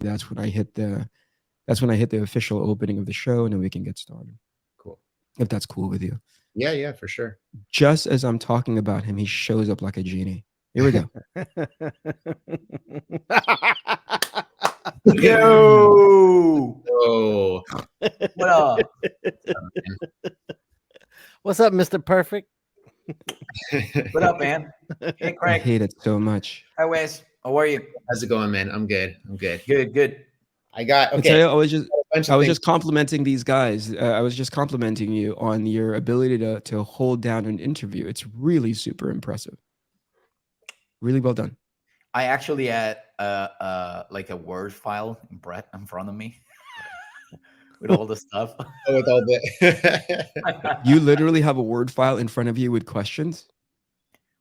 that's when I hit the official opening of the show, and then we can get started. Cool. If that's cool with you. Yeah, for sure. Just as I'm talking about him, he shows up like a genie. Here we go. Yo! Oh, What up? What's up, Mr. Perfect? What up, man? Hey, I Craig. hate it so much. Hi, Wes. How are you? how's it going, man? I'm good. Good. I got Mateo, okay. I was just A bunch of I was things. just complimenting these guys. I was just complimenting you on your ability to hold down an interview. It's really super impressive. Really well done. I actually had like a Word file in front of me with all the stuff. Oh, with all the You literally have a Word file in front of you with questions.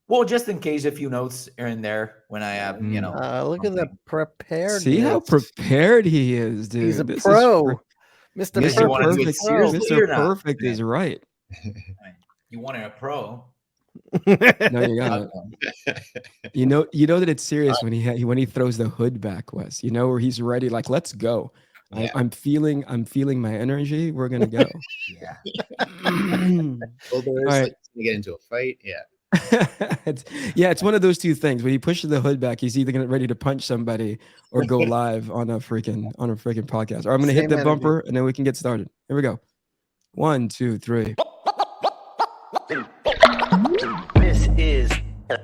Well, just in case a few notes here and there when I have, Look at the something. preparedness. See how prepared he is, dude. He's a This is pro. Mr. Because you wanna do it Perfect. seriously. Mr. You're not, Perfect is right. You wanted a pro. No, you got it. You know that it's serious when he throws the hood back, Wes. You know, where he's ready, like, let's go. Yeah. I'm feeling my energy. We're gonna go. Yeah. builders, right. like to get into a fight. Yeah. It's one of those two things. When he pushes the hood back, he's either gonna ready to punch somebody or go live on a freaking podcast. Or I'm gonna hit Same the energy. bumper and then we can get started. Here we go. 1, 2, 3. This is the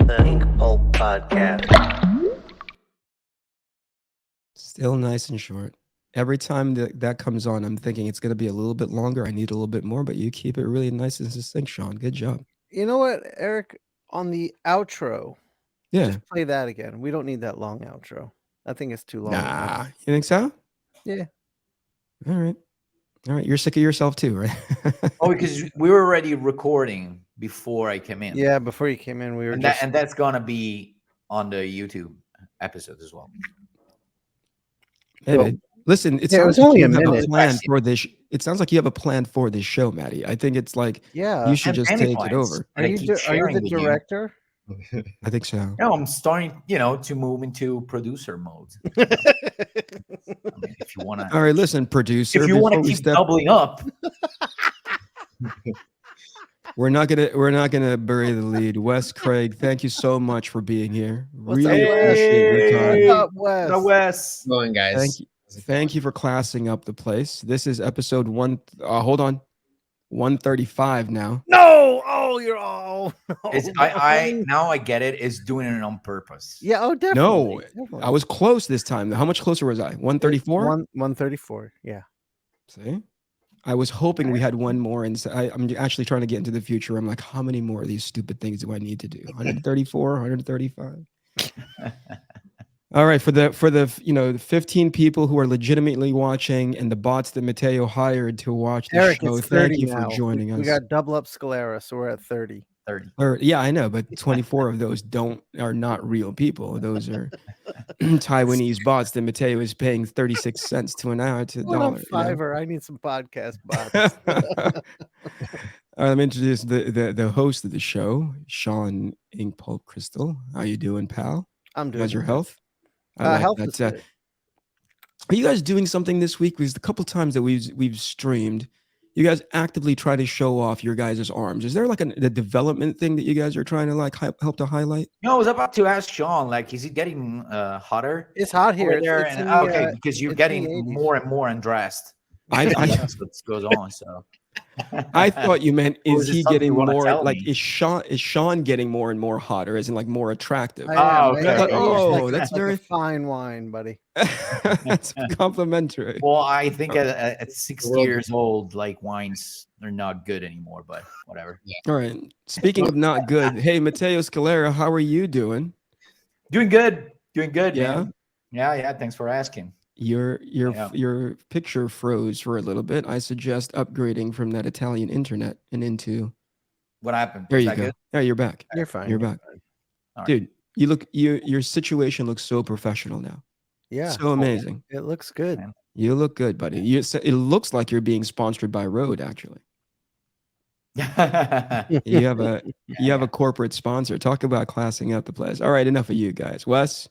INKPULP podcast. Still nice and short. Every time that comes on, I'm thinking it's going to be a little bit longer. I need a little bit more, but you keep it really nice and succinct, Shawn. Good job. You know what, Eric? On the outro, Yeah. just play that again. We don't need that long outro. I think it's too long. Nah. You think so? Yeah. All right. You're sick of yourself too, right? Oh, because we were already recording before I came in. Yeah, before you came in, we were And just... that's gonna be on the YouTube episode as well. Hey, babe. Listen, it Yeah, it was sounds like only you a have a minute. plan for this. It sounds like you have a plan for this show, Maddie. I think it's like Yeah. you should And just many take it plans. over. And I keep Are you sharing the with you. director? I think so. No, I'm starting, to move into producer mode. I mean, if you want to, All right, listen, producer. if you want before to we keep step, doubling up, we're not gonna bury the lead. Wes Craig, thank you so much for being here. What's Really up, Wes? appreciate your time. What's up, Wes? Wes. Going, guys. Thank you. Thank you for classing up the place. This is episode 135 now. No! Oh, you're all... Now I get it. Is doing it on purpose. Yeah, oh, No, definitely. Definitely. I was close this time. How much closer was I? 134? 134, yeah. See? I was hoping we had one more, and I'm actually trying to get into the future. I'm like, how many more of these stupid things do I need to do? 134, 135? All right, for the 15 people who are legitimately watching and the bots that Matteo hired to watch the Eric, show, it's 30 thank you now. for joining us. We got double up Scalera, so we're at 30. 30. Yeah, I know, but 24 of those are not real people. Those are Taiwanese bots that Matteo is paying 36 cents to an hour to Well, dollar. Fiverr. I need some podcast bots. All right, let me introduce the host of the show, Shawn INKPULP Crystal. How you doing, pal? I'm doing How's your good. health? I like Health that. is good. Are you guys doing something this week? Because the couple times that we've streamed, you guys actively try to show off your guys' arms. Is there like the development thing that you guys are trying to like help to highlight? No, I was about to ask Shawn, like, is it getting hotter? It's hot here. Over there? It's And, in the, okay, because you're it's in the getting 80s. more and more undressed. That's what goes on. So I thought you meant Or is is it he something getting you wanna more tell like me? is Shawn getting more and more hotter, as in like more attractive? I am. okay. I use Oh, like, that's like very a fine wine, buddy. That's complimentary. well, I think at 60 world- years old, like wines, they're not good anymore. But whatever. All right. Speaking of not good, hey Matteo Scalera, how are you doing? Doing good, Yeah? man. Yeah. Thanks for asking. Your Yeah. picture froze for a little bit. I suggest upgrading from that Italian internet and into. What happened? There Is you that go. good? Yeah, you're back. You're fine. You're back, All right. dude. Your situation looks so professional now. Yeah. So amazing. It looks good. Man. You look good, buddy. It looks like you're being sponsored by Rode, actually. You have a corporate sponsor. Talk about classing up the place. All right, enough of you guys. Wes,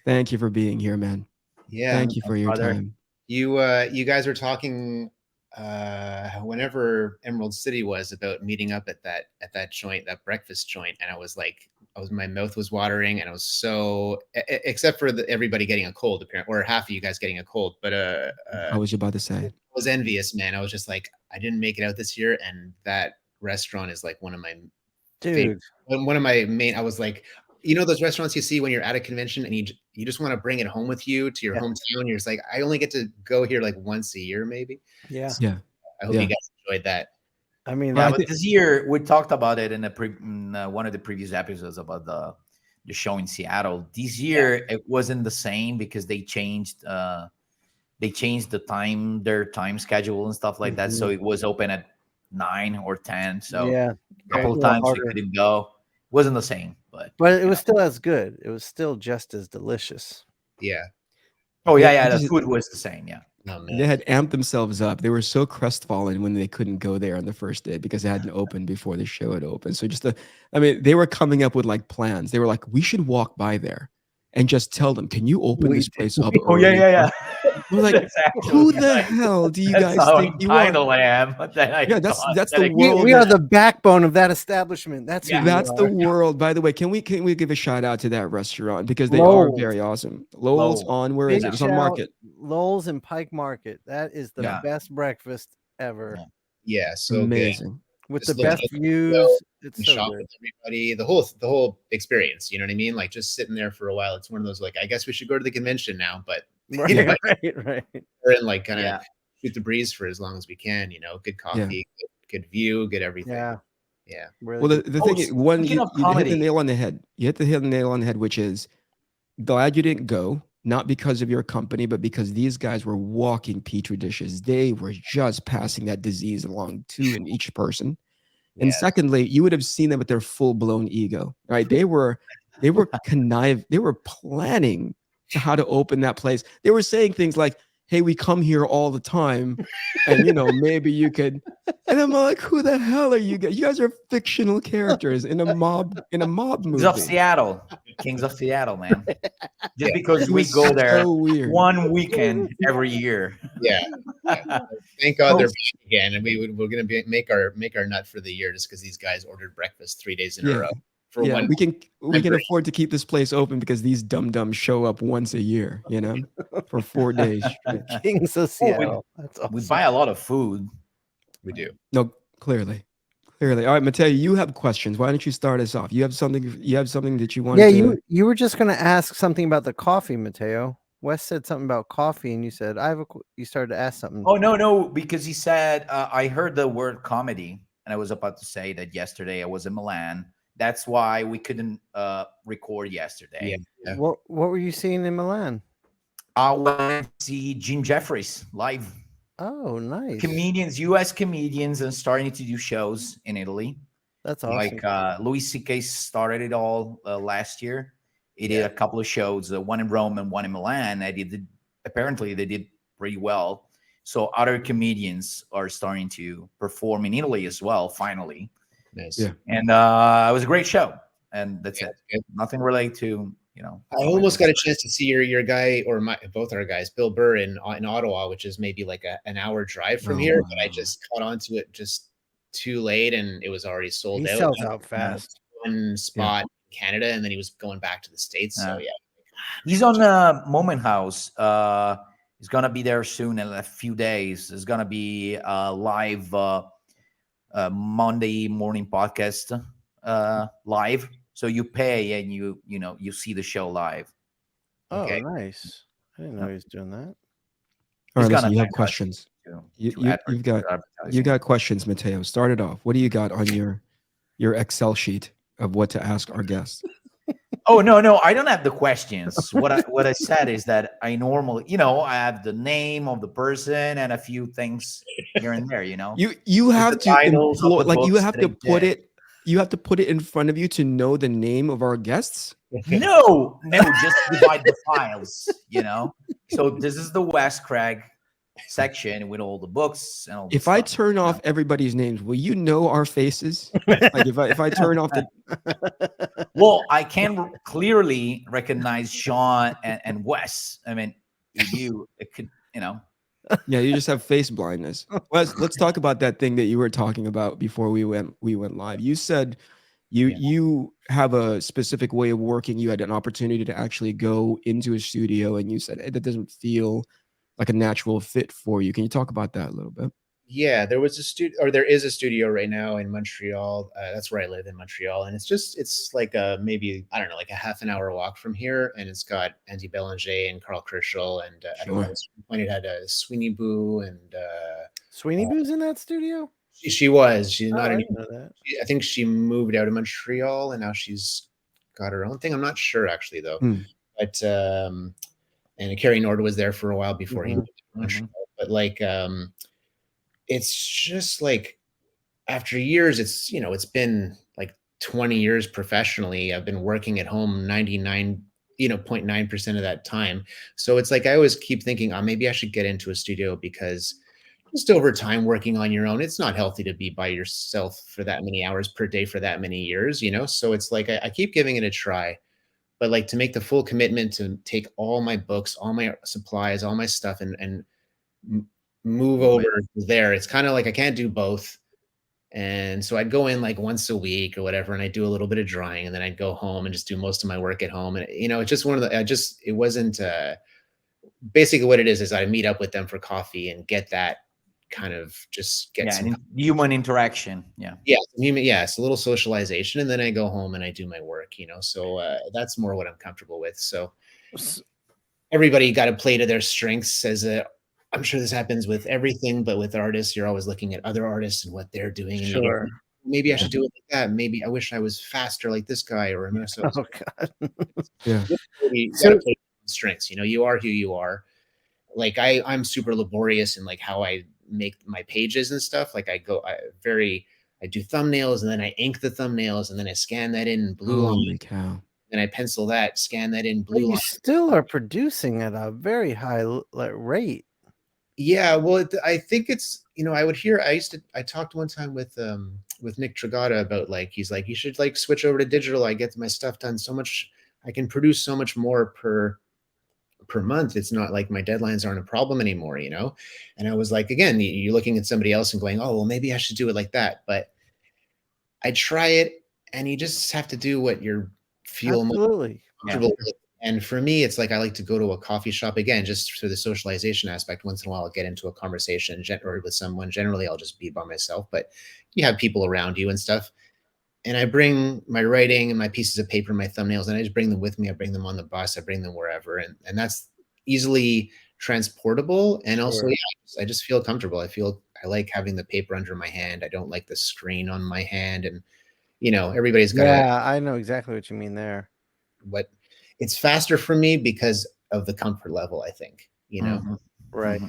thank you for being here, man. Yeah. Thank you for your brother. time. You guys were talking whenever Emerald City was about meeting up at that joint, that breakfast joint, and I was like, my mouth was watering, and I was so except for everybody getting a cold, apparently, or half of you guys getting a cold, but I was about to say. I was envious, man. I was just like, I didn't make it out this year, and that restaurant is like one of my Dude. one of my main. I was like, you know, those restaurants you see when you're at a convention and you just want to bring it home with you to your hometown. You're just like, I only get to go here like once a year, maybe. Yeah. So Yeah. I hope you guys enjoyed that. I mean, Yeah, I but think- this year we talked about it in one of the previous episodes about the show in Seattle. This year it wasn't the same because they changed their time schedule and stuff like that. So it was open at 9 or 10. So yeah. a couple of A little times we harder. couldn't go. Wasn't the same, but But it was still as good. It was still just as delicious. Yeah. oh Yeah, yeah, this the is- food was the same. Yeah. Oh, man. They had amped themselves up. They were so crestfallen when they couldn't go there on the first day because it hadn't opened before the show had opened. So they were coming up with like plans. They were like, we should walk by there and just tell them, can you open this place up? Oh yeah, early?" yeah, yeah. We're like, That's actually who the nice. hell do you That's guys how think you are? entitled I am. Yeah, that's the I- world. We are the backbone of that establishment. That's Yeah. who we That's the are. world. By the way, can we give a shout out to that restaurant because they are Lowell's. very awesome. Lowell's on where is Big it? It's on shout- Market. Lowell's and Pike Market. That is the Yeah. best breakfast ever. Yeah. Yeah, so Amazing. With Just the look best at the views. It's and so shop good. with everybody. The whole experience. You know what I mean? Like just sitting there for a while. It's one of those like, I guess we should go to the convention now, but Right, you know, right. we're in like kind of Yeah. shoot the breeze for as long as we can. You know, good coffee, good view, good everything. Yeah. Yeah. Really Well, good. the thing is, one, speaking you of hit the comedy- nail on the head. You hit the nail on the head, which is glad you didn't go, not because of your company, but because these guys were walking petri dishes. They were just passing that disease along to in each person. And Yeah. secondly, you would have seen them with their full-blown ego, right? They were conniving, they were planning how to open that place. They were saying things like, hey, we come here all the time, and maybe you could. And I'm like, who the hell are you guys? You guys are fictional characters in a mob Kings of movie. Seattle. Kings of Seattle, man. Just because It we was go there so weird. one weekend every year. Yeah. Thank God they're back again, and we're gonna make our nut for the year just because these guys ordered breakfast 3 days in a Yeah. row for Yeah, one. we can break. afford to keep this place open because these dum-dums show up once a year, for 4 days straight. Kings of Seattle. That's awesome. We buy a lot of food. We do. No, clearly. All right, Matteo, you have questions. Why don't you start us off? You have something that you want Yeah, to you were just going to ask something about the coffee, Matteo. Wes said something about coffee, and you said you started to ask something. Oh no, because he said I heard the word comedy, and I was about to say that yesterday I was in Milan. That's why we couldn't record yesterday. Yeah. What were you seeing in Milan? I went to see Jim Jeffries live. Oh, nice. Comedians, U.S. comedians, and starting to do shows in Italy. That's awesome. Like Louis C.K. started it all last year. He did a couple of shows, one in Rome and one in Milan. Apparently, they did pretty well. So other comedians are starting to perform in Italy as well, finally. Nice. Yeah. And it was a great show. And that's it. Good. Nothing related to, I almost got a chance to see your guy or both our guys, Bill Burr in Ottawa, which is maybe like an hour drive from here. But I just caught onto it just too late, and it was already sold He out. sells out fast. One spot in Canada, and then he was going back to the States. So yeah, He's on Moment House. He's gonna be there soon in a few days. It's gonna be a live Monday morning podcast live. So you pay and you see the show live. Oh, Okay. nice. I didn't know he was doing that. All right, He's listen, gonna you have thank us questions. to You've got advertising. questions, Matteo. Start it off. What do you got on your Excel sheet of what to ask our guests? Oh no, I don't have the questions. What I said is that I normally, I have the name of the person and a few things here and there. You have the to titles of employ, the like you books have that to I put did. it. You have to put it in front of you to know the name of our guests. No, just divide the files. So this is the WES CRAIG section with all the books and all the If I stuff. turn off everybody's names, will you know our faces? Like if I turn off the Well, I can clearly recognize Shawn and Wes. I mean, with you, it could, yeah, you just have face blindness. Let's talk about that thing that you were talking about before we went live. You said you have a specific way of working. You had an opportunity to actually go into a studio, and you said, hey, that doesn't feel like a natural fit for you. Can you talk about that a little bit? Yeah, there was a studio, or there is a studio right now in Montreal. That's where I live, in Montreal, and it's like maybe, I don't know, like a half an hour walk from here, and it's got Andy Belanger and Carl Kerschel, and at Sure. one point it had Sweeney Boo, and Sweeney Boo's in that studio? she was. She's Oh, not I any. didn't know that. I think she moved out of Montreal, and now she's got her own thing. I'm not sure actually though, but and Kerry Nord was there for a while before he moved to Montreal, but like it's just like, after years, it's been like 20 years professionally. I've been working at home 99, 0.9% of that time. So it's like, I always keep thinking, oh, maybe I should get into a studio, because just over time working on your own, it's not healthy to be by yourself for that many hours per day for that many years, So it's like, I keep giving it a try, but like to make the full commitment to take all my books, all my supplies, all my stuff, and move over there. It's kind of like I can't do both. And so I'd go in like once a week or whatever, and I'd do a little bit of drawing, and then I'd go home and just do most of my work at home. And it's just one of the, it wasn't basically what it is I meet up with them for coffee and get that kind of just get some human interaction. Yeah. It's a little socialization, and then I go home and I do my work, so that's more what I'm comfortable with. So everybody got to play to their strengths, as I'm sure this happens with everything, but with artists, you're always looking at other artists and what they're doing. And Sure. Maybe I should do it like that. Maybe I wish I was faster like this guy, or so. Oh God. Yeah. You gotta play strengths. You are who you are. Like I'm super laborious in like how I make my pages and stuff. Like I do thumbnails, and then I ink the thumbnails, and then I scan that in blue line. Holy cow. And I pencil that, scan that in But blue you line. still are producing at a very high rate. Yeah, well, I think it's, I talked one time with Nick Tragata about, like, he's like, you should like switch over to digital. I get my stuff done so much, I can produce so much more per month. It's not like my deadlines aren't a problem anymore, And I was like, again, you're looking at somebody else and going, oh, well, maybe I should do it like that. But I try it, and you just have to do what you feel most comfortable with. And for me, it's like, I like to go to a coffee shop, again, just for the socialization aspect. Once in a while, I'll get into a conversation or with someone. Generally, I'll just be by myself, but you have people around you and stuff. And I bring my writing and my pieces of paper, my thumbnails, and I just bring them with me. I bring them on the bus. I bring them wherever. And that's easily transportable. And also, I just feel comfortable. I like having the paper under my hand. I don't like the screen on my hand. And, everybody's got I know exactly what you mean there. What it's faster for me because of the comfort level, I think, Right.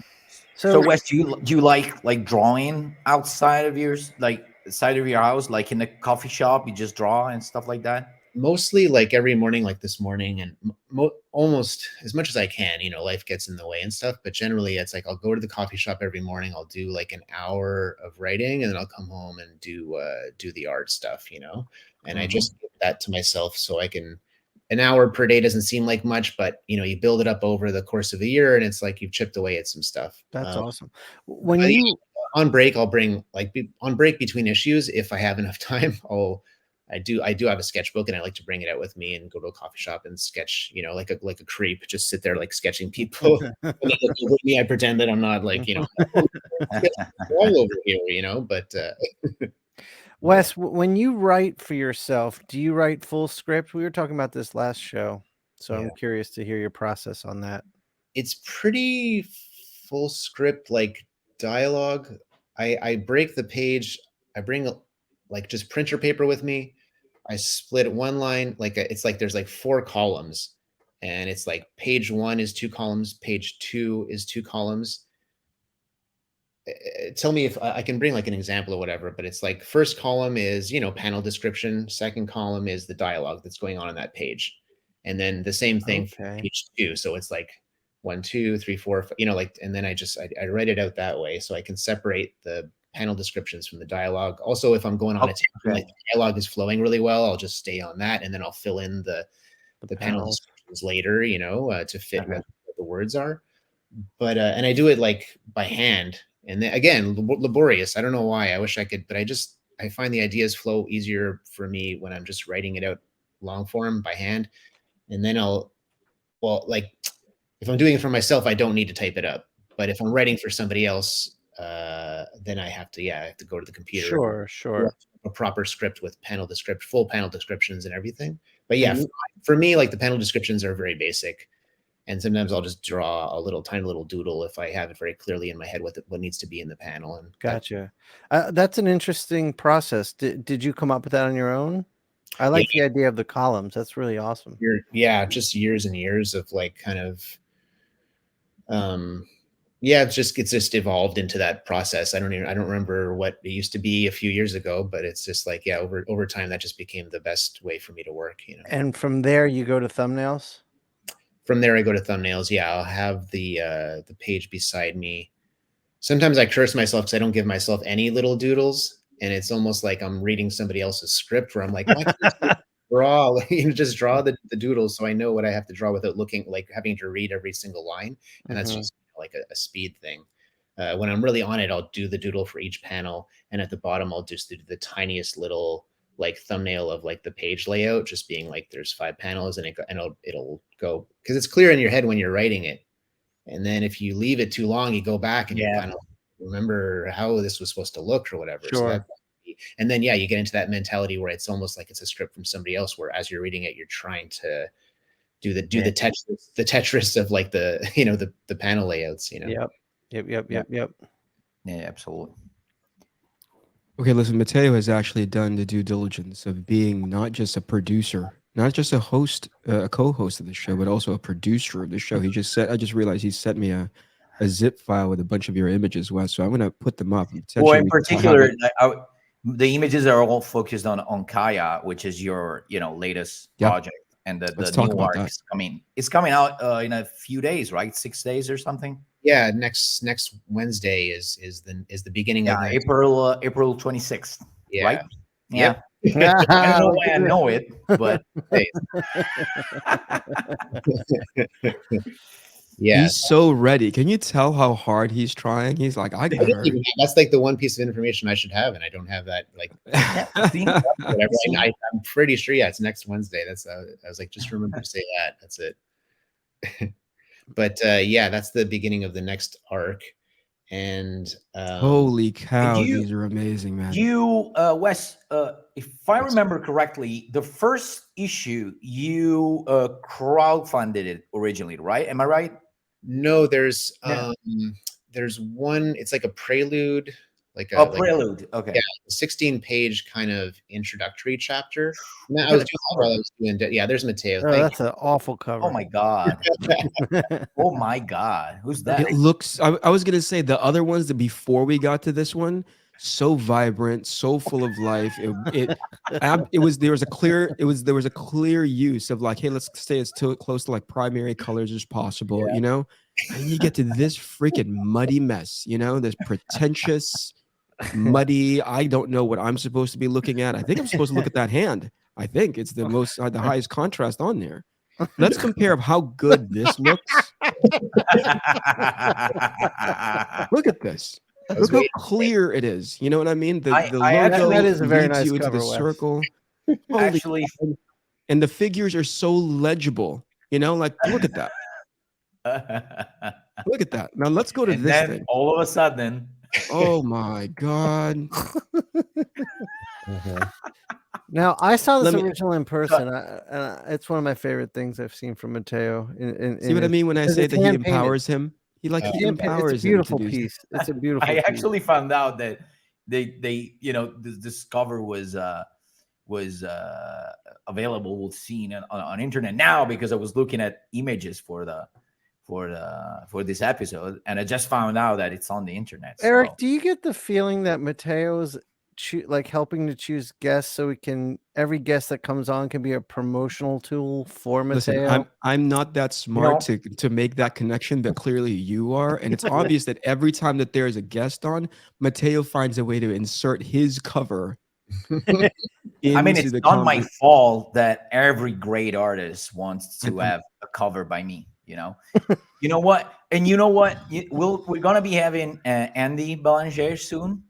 So Wes, do you like drawing outside of side of your house, like in the coffee shop, you just draw and stuff like that? Mostly like every morning, like this morning, and almost as much as I can. Life gets in the way and stuff, but generally it's like I'll go to the coffee shop every morning. I'll do like an hour of writing, and then I'll come home and do the art stuff, and I just give that to myself, so I can. An hour per day doesn't seem like much, but you build it up over the course of a year, and it's like you've chipped away at some stuff. That's awesome. When on break, I'll bring on break between issues, if I have enough time, I do have a sketchbook, and I like to bring it out with me and go to a coffee shop and sketch, like a creep, just sit there like sketching people. And they look over at me, I pretend that I'm not like, all over here, but Wes, when you write for yourself, do you write full script? We were talking about this last show, so I'm curious to hear your process on that. It's pretty full script, like dialogue. I break the page. I bring like just printer paper with me. I split one line, it's like there's like 4 columns, and it's like page 1 is 2 columns, page 2 is 2 columns. Tell me if I can bring like an example or whatever, but it's like first column is, panel description. Second column is the dialogue that's going on that page. And then the same thing for page 2. So it's like 1, 2, 3, 4, you know, like, and then I write it out that way so I can separate the panel descriptions from the dialogue. Also, if I'm going on a tangent, like the dialogue is flowing really well, I'll just stay on that, and then I'll fill in the panel descriptions later, you know, to fit what the words are. But and I do it like by hand, and then, again, laborious. I don't know why. I wish I could, but I find the ideas flow easier for me when I'm just writing it out long form by hand, and then like if I'm doing it for myself, I don't need to type it up. But if I'm writing for somebody else, then I have to go to the computer. Sure. A proper script with full panel descriptions and everything. But yeah, for me, like the panel descriptions are very basic. And sometimes I'll just draw a tiny little doodle if I have it very clearly in my head what needs to be in the panel. And gotcha. That's an interesting process. Did you come up with that on your own? I like the idea of the columns. That's really awesome. Just years and years of like kind of, it's just evolved into that process. I don't remember what it used to be a few years ago, but it's just like, over time that just became the best way for me to work, you know. And from there you go to thumbnails? From there I go to thumbnails. Yeah, I'll have the page beside me. Sometimes I curse myself because I don't give myself any little doodles, and it's almost like I'm reading somebody else's script where I'm like, why can't you draw? Just draw the doodles so I know what I have to draw without looking, like having to read every single line. And that's just like a speed thing. When I'm really on it, I'll do the doodle for each panel, and at the bottom I'll just do the tiniest little like thumbnail of like the page layout, just being like there's 5 panels, and it'll go, because it's clear in your head when you're writing it. And then if you leave it too long, you go back and you kind of remember how this was supposed to look or whatever. Sure. And then you get into that mentality where it's almost like it's a script from somebody else, where as you're reading it, you're trying to do the Tetris of like the panel layouts, you know. Yep. Yeah, absolutely. Okay, listen, Matteo has actually done the due diligence of being not just a producer, not just a host, a co-host of the show, but also a producer of the show. I just realized he sent me a zip file with a bunch of your images, Wes. So I'm going to put them up. Well, in particular, the images are all focused on Kaya, which is your latest project, and the new arc is coming. It's coming out in a few days, right? 6 days or something. Yeah, next Wednesday is the beginning of April 26th. Yeah. Right? Yeah. I don't know why I know it, but yeah, he's so ready. Can you tell how hard he's trying? He's like, that's like the one piece of information I should have, and I don't have that. Like, whatever. I'm pretty sure. Yeah, it's next Wednesday. That's I was like, just remember to say that. That's it. But that's the beginning of the next arc. And holy cow, these are amazing, man. You, Wes, if I remember correctly, the first issue you crowdfunded it originally, right? Am I right? No, there's one. It's like a prelude, prelude. Okay. Yeah, a 16-page kind of introductory chapter. I was doing. There's Matteo. That's an awful cover. Oh my god. Oh my god. Who's that? It looks. I was gonna say the other ones that before we got to this one, so vibrant, so full of life. There was a clear use of like, hey, let's stay as close to like primary colors as possible, you know. And you get to this freaking muddy mess, you know, this pretentious, muddy. I don't know what I'm supposed to be looking at. I think I'm supposed to look at that hand. I think it's the highest contrast on there. Let's compare how good this looks. Look at this. Look how clear it is. You know what I mean? The logo that is a very nice you cover, into the circle. Actually, and the figures are so legible. You know, like look at that. Look at that. Now let's go to this thing. All of a sudden, oh my god. Now I saw this original in person. It's one of my favorite things I've seen from Matteo. See what I mean when I say that he empowers him? He empowers him. It's a beautiful piece. It's a beautiful. I actually found out that they this cover was available, seen on internet now, because I was looking at images for this episode, and I just found out that it's on the internet. Eric, do you get the feeling that Matteo's like helping to choose guests so we can every guest that comes on can be a promotional tool for Listen, Matteo? I'm not that smart to make that connection, but clearly you are, and it's obvious that every time that there is a guest on, Matteo finds a way to insert his cover I mean, into it's the not my conversation. fault that every great artist wants to have a cover by me. You know what? And you know what? We're gonna be having Andy Belanger soon.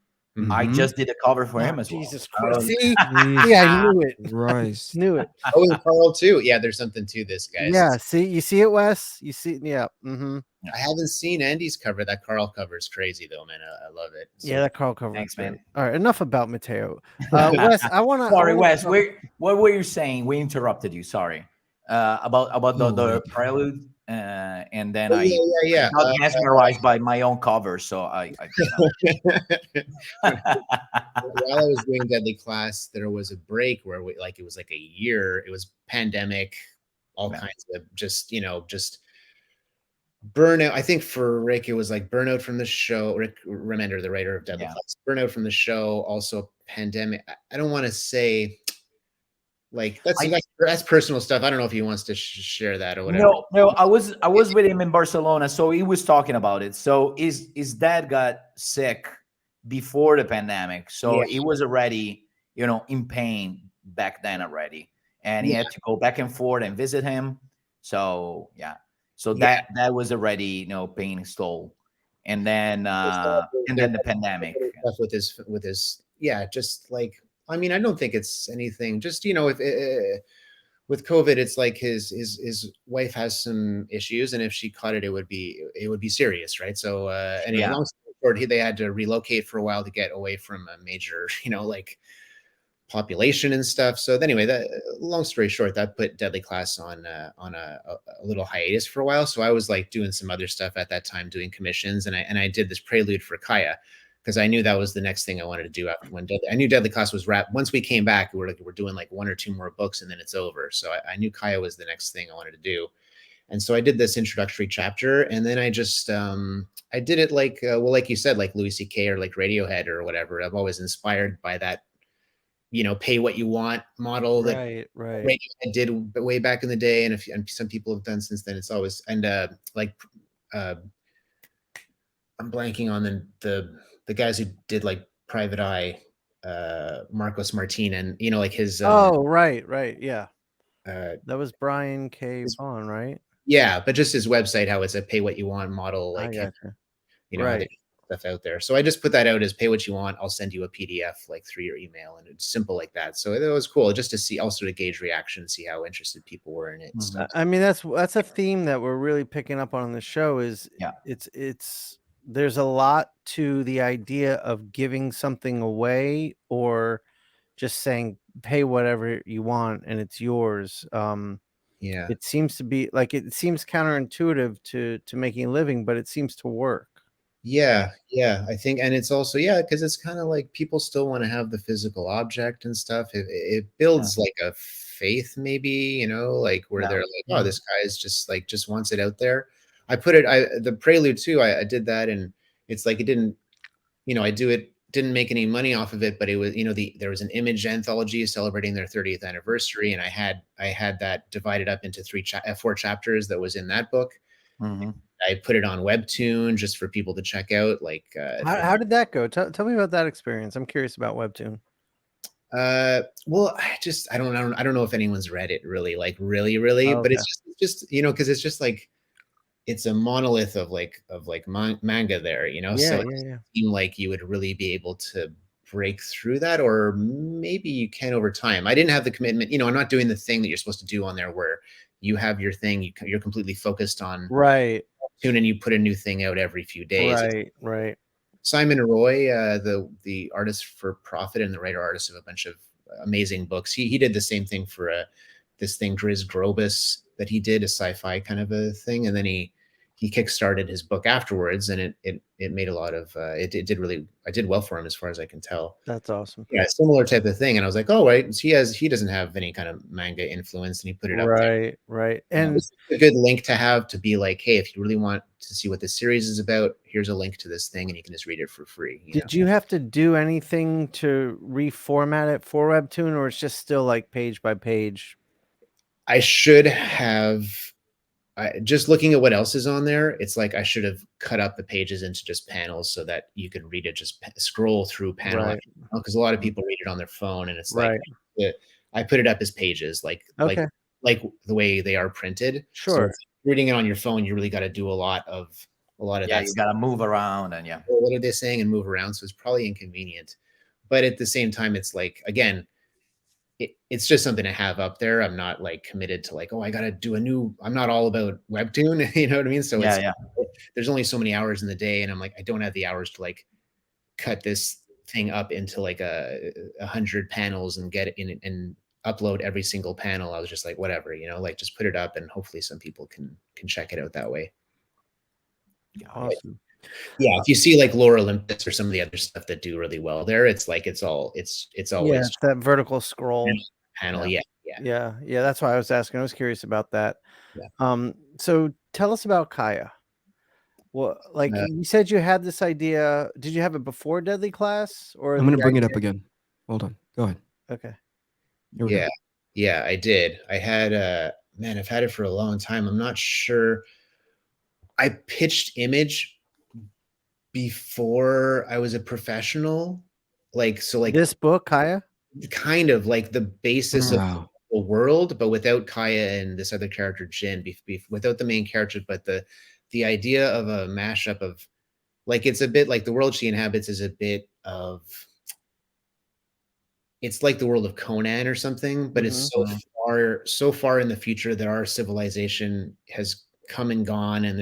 I just did a cover for him as well. Jesus Christ! See, Jesus I knew it. Christ. Knew it. Oh, and Carl too. Yeah, there's something to this, guys. Yeah. See, you see it, Wes. You see, yeah. Mm-hmm. I haven't seen Andy's cover. That Carl cover is crazy, though, man. I love it. So, Yeah, that Carl cover. Thanks, man. All right, enough about Matteo. Wes, I want to. Sorry, Wes. What were you saying? We interrupted you. Sorry. About the prelude, and then I got mesmerized by my own cover. So while I was doing Deadly Class, there was a break where it was like a year. It was pandemic, all kinds of just burnout. I think for Rick, it was like burnout from the show. Rick Remender, the writer of Deadly Class, burnout from the show. Also, pandemic. I don't want to say like that's personal stuff. I don't know if he wants to share that or whatever. No. I was with him in Barcelona, so he was talking about it. So his dad got sick before the pandemic, so he was already in pain back then already, and he had to go back and forth and visit him. So that was already paying his toll, and then the pandemic stuff with his just like, I mean, I don't think it's anything. Just if with COVID, it's like his wife has some issues, and if she caught it, it would be serious, right? So anyway, long story short, they had to relocate for a while to get away from a major like population and stuff. So anyway, that long story short, that put Deadly Class on a little hiatus for a while. So I was like doing some other stuff at that time, doing commissions, and I did this prelude for Kaya, because I knew that was the next thing I wanted to do after I knew Deadly Class was wrapped. Once we came back, we're doing like one or two more books and then it's over. So I knew Kaya was the next thing I wanted to do. And so I did this introductory chapter, and then I just I did it like like you said, like Louis C.K. or like Radiohead or whatever. I'm always inspired by that, pay what you want model that Radiohead did way back in the day, and some people have done since then. It's always I'm blanking on the guys who did like Private Eye, Marcos Martin, and like his yeah, that was Brian K. Vaughan, right? Yeah, but just his website, how it's a pay what you want model, like stuff out there. So I just put that out as pay what you want. I'll send you a PDF like through your email, and it's simple like that. So it was cool just to see, also to gauge reaction, see how interested people were in it. Mm-hmm. I mean, that's a theme that we're really picking up on the show. Is it's there's a lot to the idea of giving something away or just saying pay whatever you want and it's yours. It seems to be like, it seems counterintuitive to making a living, but it seems to work. Yeah, I think, and it's also because it's kind of like people still want to have the physical object and stuff. It builds like a faith, maybe, like where they're like, oh, this guy is just wants it out there. I put it, the prelude too, I did that, and it's like, it didn't, didn't make any money off of it, but it was, there was an image anthology celebrating their 30th anniversary, and I had that divided up into 4 chapters that was in that book. Mm-hmm. I put it on Webtoon just for people to check out. Like, how did that go? Tell me about that experience. I'm curious about Webtoon. Well, I don't know if anyone's read it really, but it's just because it's just like, it's a monolith of manga there, so it seemed like you would really be able to break through that, or maybe you can over time. I didn't have the commitment, I'm not doing the thing that you're supposed to do on there where you have your thing, you're completely focused on and you put a new thing out every few days. Right. Simon Roy, the artist for Profit and the writer artist of a bunch of amazing books, he did the same thing for this thing Grizz Grobus that he did, a sci-fi kind of a thing, and then he he kickstarted his book afterwards, and it made a lot of I did well for him as far as I can tell. That's awesome. Yeah, similar type of thing. And I was like, oh, right, he doesn't have any kind of manga influence, and he put it up there. Right. And it's a good link to have, to be like, hey, if you really want to see what this series is about, here's a link to this thing, and you can just read it for free. Did you have to do anything to reformat it for Webtoon, or it's just still like page by page? I should have. Just looking at what else is on there, it's like I should have cut up the pages into just panels so that you could read it, just scroll through panel, because a lot of people read it on their phone, and it's like I put it up as pages, like the way they are printed. Sure. So reading it on your phone, you really got to do a lot of that. You got to move around, and what are they saying, and move around. So it's probably inconvenient, but at the same time, it's like, again, it's just something to have up there. I'm not like committed to like, oh, I got to do I'm not all about Webtoon, you know what I mean? So there's only so many hours in the day, and I'm like, I don't have the hours to like cut this thing up into like 100 panels and get it in and upload every single panel. I was just like, whatever, like just put it up, and hopefully some people can check it out that way. Awesome. Yeah, if you see like Lore Olympus or some of the other stuff that do really well there, it's like it's always it's that vertical scroll panel. Yeah. That's why I was asking. I was curious about that. So tell us about Kaya. Well, like you said, you had this idea. Did you have it before Deadly Class, or I'm going to bring it up again? Hold on. Go ahead. Okay. Yeah, I did. I had I've had it for a long time. I'm not sure. I pitched Image before I was a professional, like this book, Kaya, kind of like the basis of the world, but without Kaya and this other character Jin, without the main character, but the idea of a mashup of, like, it's a bit like the world she inhabits is a bit of, it's like the world of Conan or something, but it's so far in the future that our civilization has come and gone, and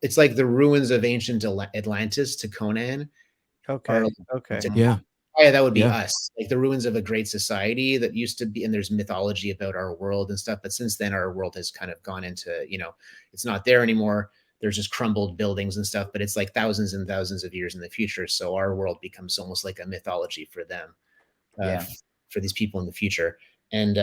it's like the ruins of ancient Atlantis to Conan. Okay. Yeah, that would be us, like the ruins of a great society that used to be, and there's mythology about our world and stuff, but since then our world has kind of gone into, it's not there anymore. There's just crumbled buildings and stuff, but it's like thousands and thousands of years in the future, so our world becomes almost like a mythology for them, for these people in the future. And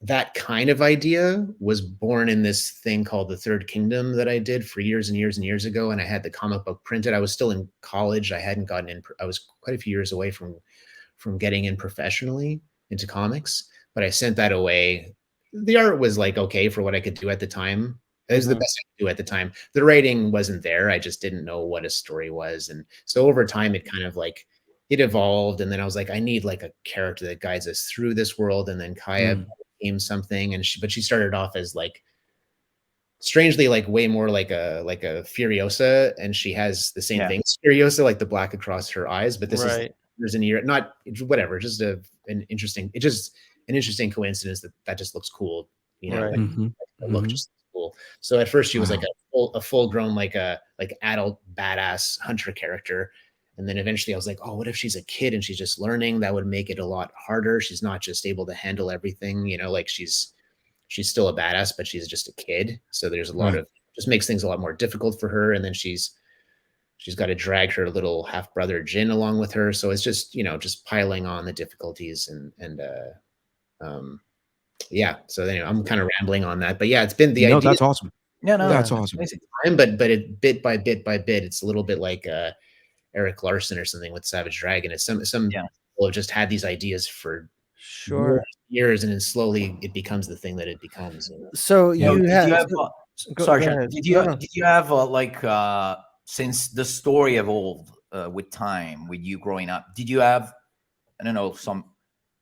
that kind of idea was born in this thing called The Third Kingdom that I did for years and years and years ago. And I had the comic book printed. I was still in college. I hadn't gotten in. I was quite a few years away from getting in professionally into comics, but I sent that away. The art was like, okay, for what I could do at the time. It was the best I could do at the time. The writing wasn't there. I just didn't know what a story was. And so over time, it kind of like, it evolved. And then I was like, I need like a character that guides us through this world. And then Kaya became something, but she started off as like, strangely, like way more like a Furiosa, and she has the same thing, Furiosa, like the black across her eyes, but this is years and years, not whatever, just an interesting coincidence that just looks cool, look just cool. So at first she was like a full grown like adult badass hunter character. And then eventually I was like, oh, what if she's a kid and she's just learning? That would make it a lot harder. She's not just able to handle everything, like she's still a badass, but she's just a kid. So there's a lot of, just makes things a lot more difficult for her. And then she's got to drag her little half brother Jin along with her. So it's just, just piling on the difficulties So anyway, I'm kind of rambling on that, but yeah, it's been the idea. That's awesome. No, that's awesome. But it bit by bit by bit, it's a little bit like Eric Larson or something with Savage Dragon. It's some people have just had these ideas for years, and then slowly it becomes the thing that it becomes. So did you have like since the story evolved with time, with you growing up, did you have, I don't know, some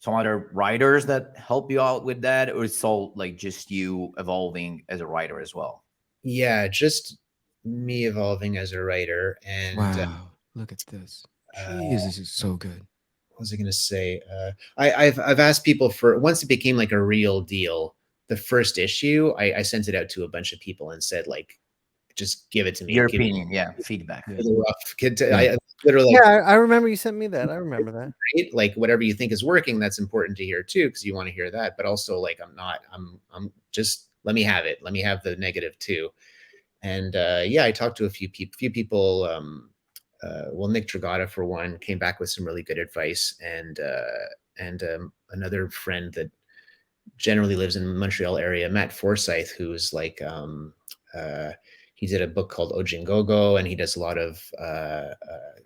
other writers that help you out with that, or it's all like just you evolving as a writer as well? Yeah, just me evolving as a writer. And wow. Look at this. Jeez, this is so good. What was I going to say? I've asked people for, once it became like a real deal, the first issue, I sent it out to a bunch of people and said, like, just give it to me. Your opinion, feedback. I literally. I remember you sent me that. I remember that. Right? Like, whatever you think is working, that's important to hear too, because you want to hear that. But also, like, I'm just let me have it. Let me have the negative too. And yeah, I talked to a few people. Well, Nick Dragata, for one, came back with some really good advice, and another friend that generally lives in the Montreal area, Matt Forsyth, who's like he did a book called Ojingogo, and he does a lot of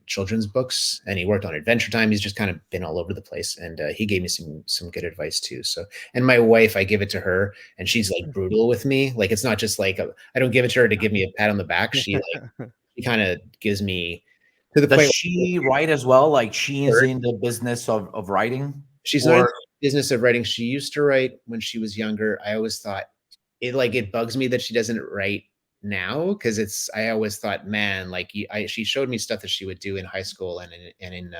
children's books, and he worked on Adventure Time. He's just kind of been all over the place, and he gave me some good advice too. So, and my wife, I give it to her, and she's like brutal with me. Like, it's not just like I don't give it to her to give me a pat on the back. She kind of gives me to the point. Does she write as well? Like, she is in the business of writing? She's not in the business of writing. She used to write when she was younger. I always thought it bugs me that she doesn't write now, because I always thought, man, like she showed me stuff that she would do in high school and in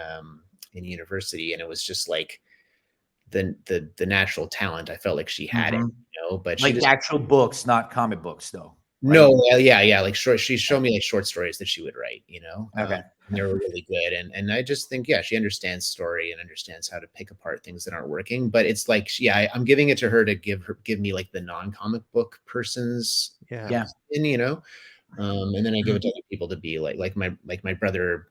university, and it was just like the natural talent. I felt like she had it, but like she actual books, not comic books, though. Right? No, yeah, like she showed me like short stories that she would write, Okay. and they were really good, and I just think, yeah, she understands story and understands how to pick apart things that aren't working. But it's like, I'm giving it to her to give me like the non-comic book person's opinion, and then I give it to other people to be like my brother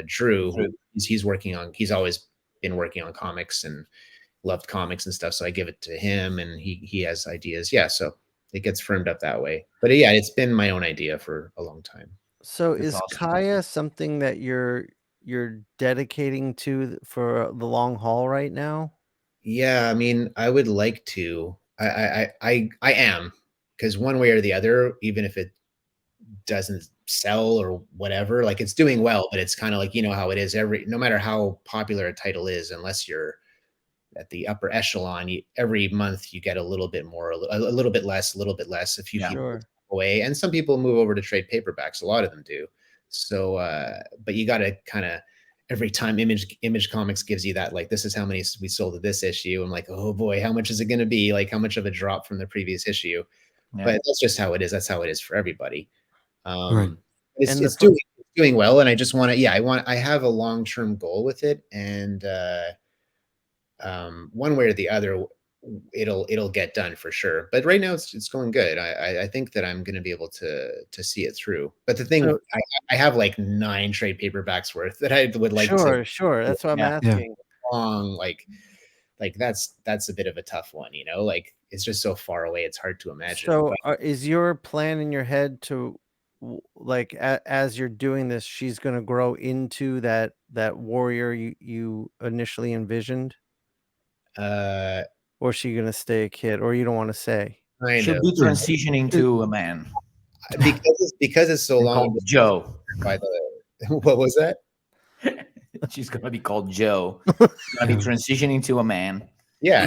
Drew. He's always been working on comics and loved comics and stuff, so I give it to him, and he has ideas. So it gets firmed up that way. But yeah, it's been my own idea for a long time. So is Kaya something that you're dedicating to for the long haul right now? Yeah, I mean, I would like to. I am, because one way or the other, even if it doesn't sell or whatever, like, it's doing well, but it's kind of like, how it is no matter how popular a title is, unless you're at the upper echelon, every month you get a little bit more, a little bit less, a few people away, and some people move over to trade paperbacks. A lot of them do. So, but you got to kind of, every time Image Comics gives you that, like, this is how many we sold of this issue. I'm like, oh boy, how much is it going to be? Like, how much of a drop from the previous issue? Yeah. But that's just how it is. That's how it is for everybody. Right. It's doing well, and I just want to. I have a long-term goal with it, and one way or the other, it'll get done for sure. But right now it's going good. I think that I'm going to be able to see it through. But the thing, I have like 9 trade paperbacks worth that I would like to. Sure. That's what I'm asking. Long, like that's a bit of a tough one, like, it's just so far away. It's hard to imagine. So is your plan in your head to, like, as you're doing this, she's going to grow into that warrior you initially envisioned? Or is she going to stay a kid, or you don't want to say? She'll be transitioning to a man. Because it's so long. Called Joe. What was that? She's going to be called Joe. She's going to be transitioning to a man. Yeah.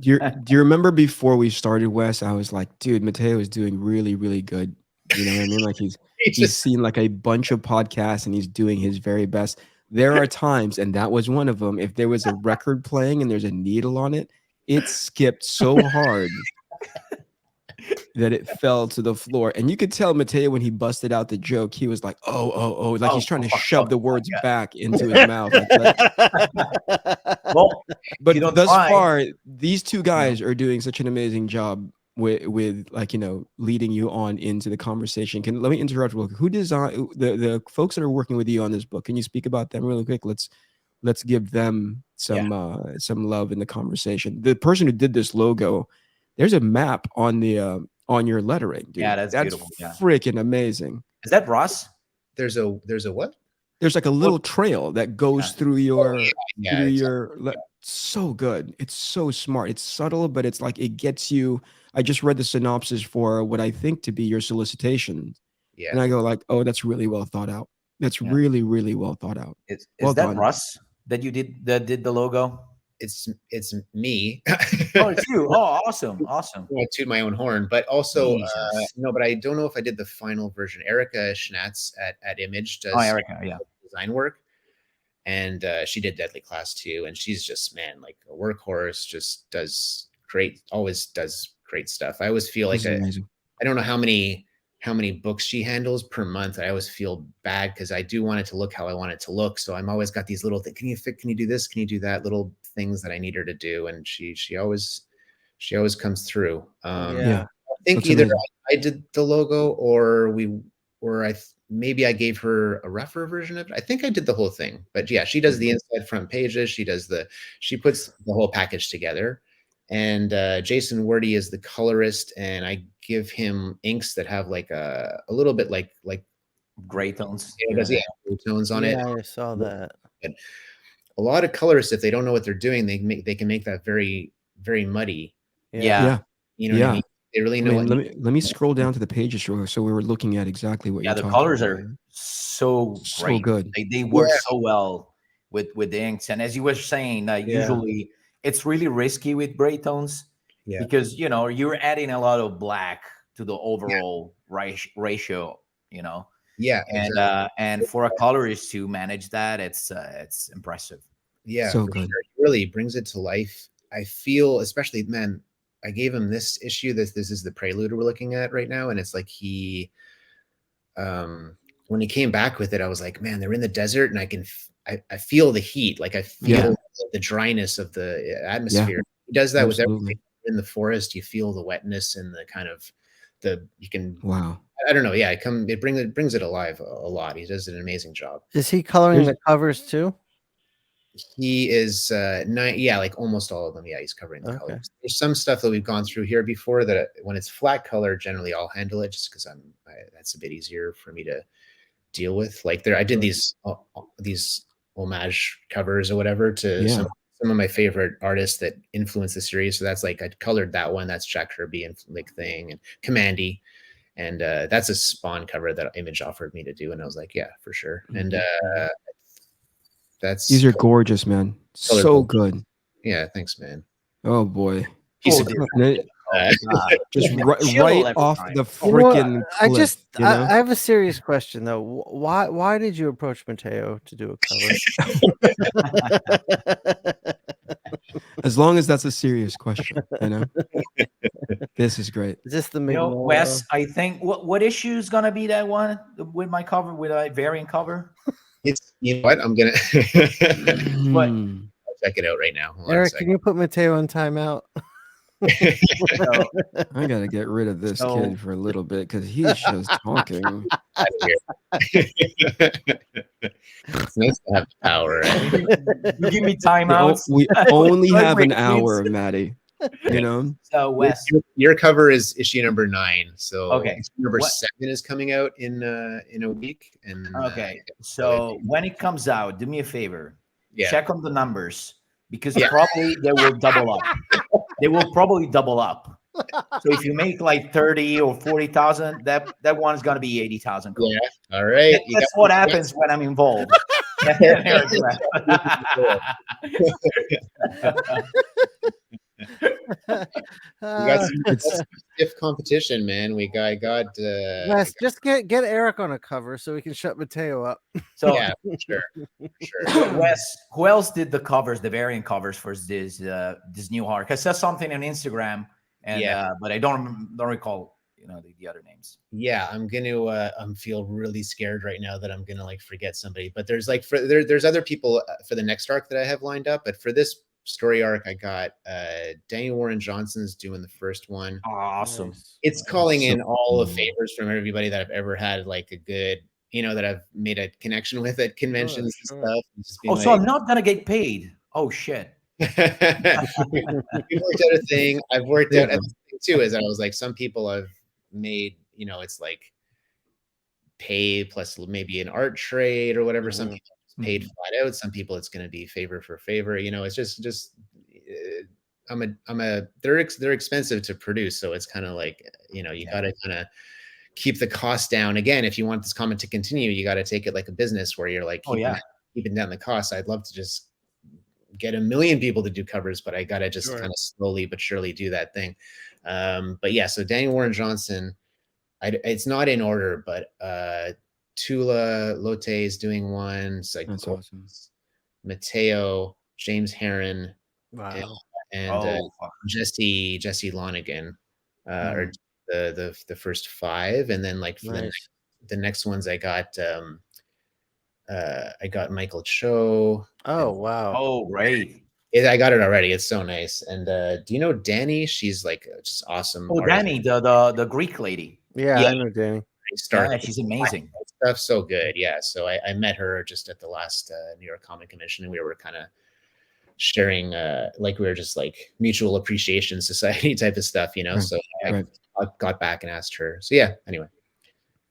Do you remember before we started, Wes, I was like, dude, Matteo is doing really, really good. You know what I mean? Like, he's seen like a bunch of podcasts and he's doing his very best. There are times, and that was one of them, if there was a record playing and there's a needle on it, it skipped so hard that it fell to the floor. And you could tell Matteo, when he busted out the joke, he was like, oh, like he's trying to shove the words back into his mouth. Well, but thus far, these two guys are doing such an amazing job with like, leading you on into the conversation. Let me interrupt real quick. Who designed the folks that are working with you on this book? Can you speak about them really quick? Let's give them some love in the conversation. The person who did this logo, there's a map on the on your lettering, dude. Yeah, that's beautiful. Yeah. Freaking amazing. Is that Ross? There's a what? There's like a little trail that goes through your so good. It's so smart. It's subtle, but it's like, it gets you. I just read the synopsis for what I think to be your solicitation. Yeah. And I go like, oh, that's really well thought out. That's really, really well thought out. Is that Russ that you did the logo? It's me. Oh, it's you. Oh, awesome. I toot my own horn, but also no, but I don't know if I did the final version. Erica Schnatz at Image does design work, and she did Deadly Class 2, and she's just, man, like a workhorse. Just always does great stuff. I always feel like I don't know how many books she handles per month. I always feel bad because I do want it to look how I want it to look. So I'm always got these little things. Can you do this? Can you do that? Little things that I need her to do. And she always comes through. think Looks either amazing. I did the logo or maybe I gave her a rougher version of it. I think I did the whole thing, but yeah, she does the inside front pages. She puts the whole package together. And Jason Wordy is the colorist, and I give him inks that have like a little bit like gray tones. gray tones on it. Yeah, I saw that. But a lot of colorists, if they don't know what they're doing, they can make that very, very muddy. Yeah. You know what I mean? They really I know. mean, let me scroll down to the pages so we were looking at exactly what Yeah, you're the talking colors about. are so So great. good. They work so well with the inks. And as you were saying, usually it's really risky with gray tones because you're adding a lot of black to the overall ratio, Yeah, and exactly. and for a colorist to manage that, it's impressive. Yeah, So for good. sure. He really brings it to life. I feel, especially, man, I gave him this issue. This is the prelude we're looking at right now, and it's like when he came back with it, I was like, man, they're in the desert, and I feel the heat, like I feel the dryness of the atmosphere. He does that with everything. In the forest, you feel the wetness and the kind of Wow. I don't know. Yeah, it brings it alive a lot. He does an amazing job. Is he coloring the covers too? He is like almost all of them. Yeah, he's covering the colors. There's some stuff that we've gone through here before that when it's flat color, generally I'll handle it just because that's a bit easier for me to deal with. Like I did these homage covers or whatever to some of my favorite artists that influenced the series. So that's like I colored that one. That's Jack Kirby and like thing and Commandy. And that's a Spawn cover that Image offered me to do, and I was like, yeah, for sure. And these are gorgeous, man. So good. Yeah, thanks, man. Oh boy. He's just right off the freaking cliff. I have a serious question though. Why did you approach Matteo to do a cover? As long as that's a serious question, This is great. Is this the Wes? I think what issue is gonna be that one with my cover with a variant cover? It's what I'm gonna I'll check it out right now. Eric, can you put Matteo on timeout? I gotta get rid of this kid for a little bit because he's just talking. It's nice to have power. You give me timeouts. We only have an hour, Maddie. So Wes, your cover is issue number 9. So issue number 7 is coming out in a week. And so when it comes out, do me a favor. Check on the numbers because probably they will double up. They will probably double up. So if you make like 30 or 40,000, that one's gonna be 80,000. Yeah. All right. That's what happens when I'm involved. We got some stiff competition, man. We got Wes, just get Eric on a cover so we can shut Matteo up. So yeah, sure. Wes, who else did the covers, the variant covers for this new arc? I saw something on Instagram, and but I don't recall the other names. Yeah, I'm gonna feel really scared right now that I'm gonna like forget somebody. But there's like there's other people for the next arc that I have lined up, but for this story arc, I got Daniel Warren Johnson's doing the first one. Awesome. It's calling in all the favors from everybody that I've ever had like a good, that I've made a connection with at conventions and stuff. And so I'm not gonna get paid. Oh shit. We worked out a thing. I've worked out a thing too, as I was like, some people I've made, it's like pay plus maybe an art trade or whatever. Some people paid flat out. Some people it's going to be favor for favor. It's just they're expensive to produce, so it's kind of like you got to kind of keep the cost down. Again, if you want this comment to continue, you got to take it like a business where you're like keeping down the cost. I'd love to just get 1 million people to do covers, but I got to just kind of slowly but surely do that thing. But yeah, so Daniel Warren Johnson, it's not in order, but Tula Lotte is doing one. That's awesome. Matteo, James Heron, wow, and Jesse Lonigan are the first 5, and then like for the next ones I got Michael Cho. Oh wow! Oh right. I got it already. It's so nice. And do you know Danny? She's like just awesome. Oh, artist. Danny, the Greek lady. Yeah, Yeah. I know Danny. Yeah, she's amazing. Stuff so good. Yeah. So I met her just at the last New York Comic Convention, and we were kind of sharing like we were just like mutual appreciation society type of stuff, you know. Right. So I got back and asked her. So yeah, anyway,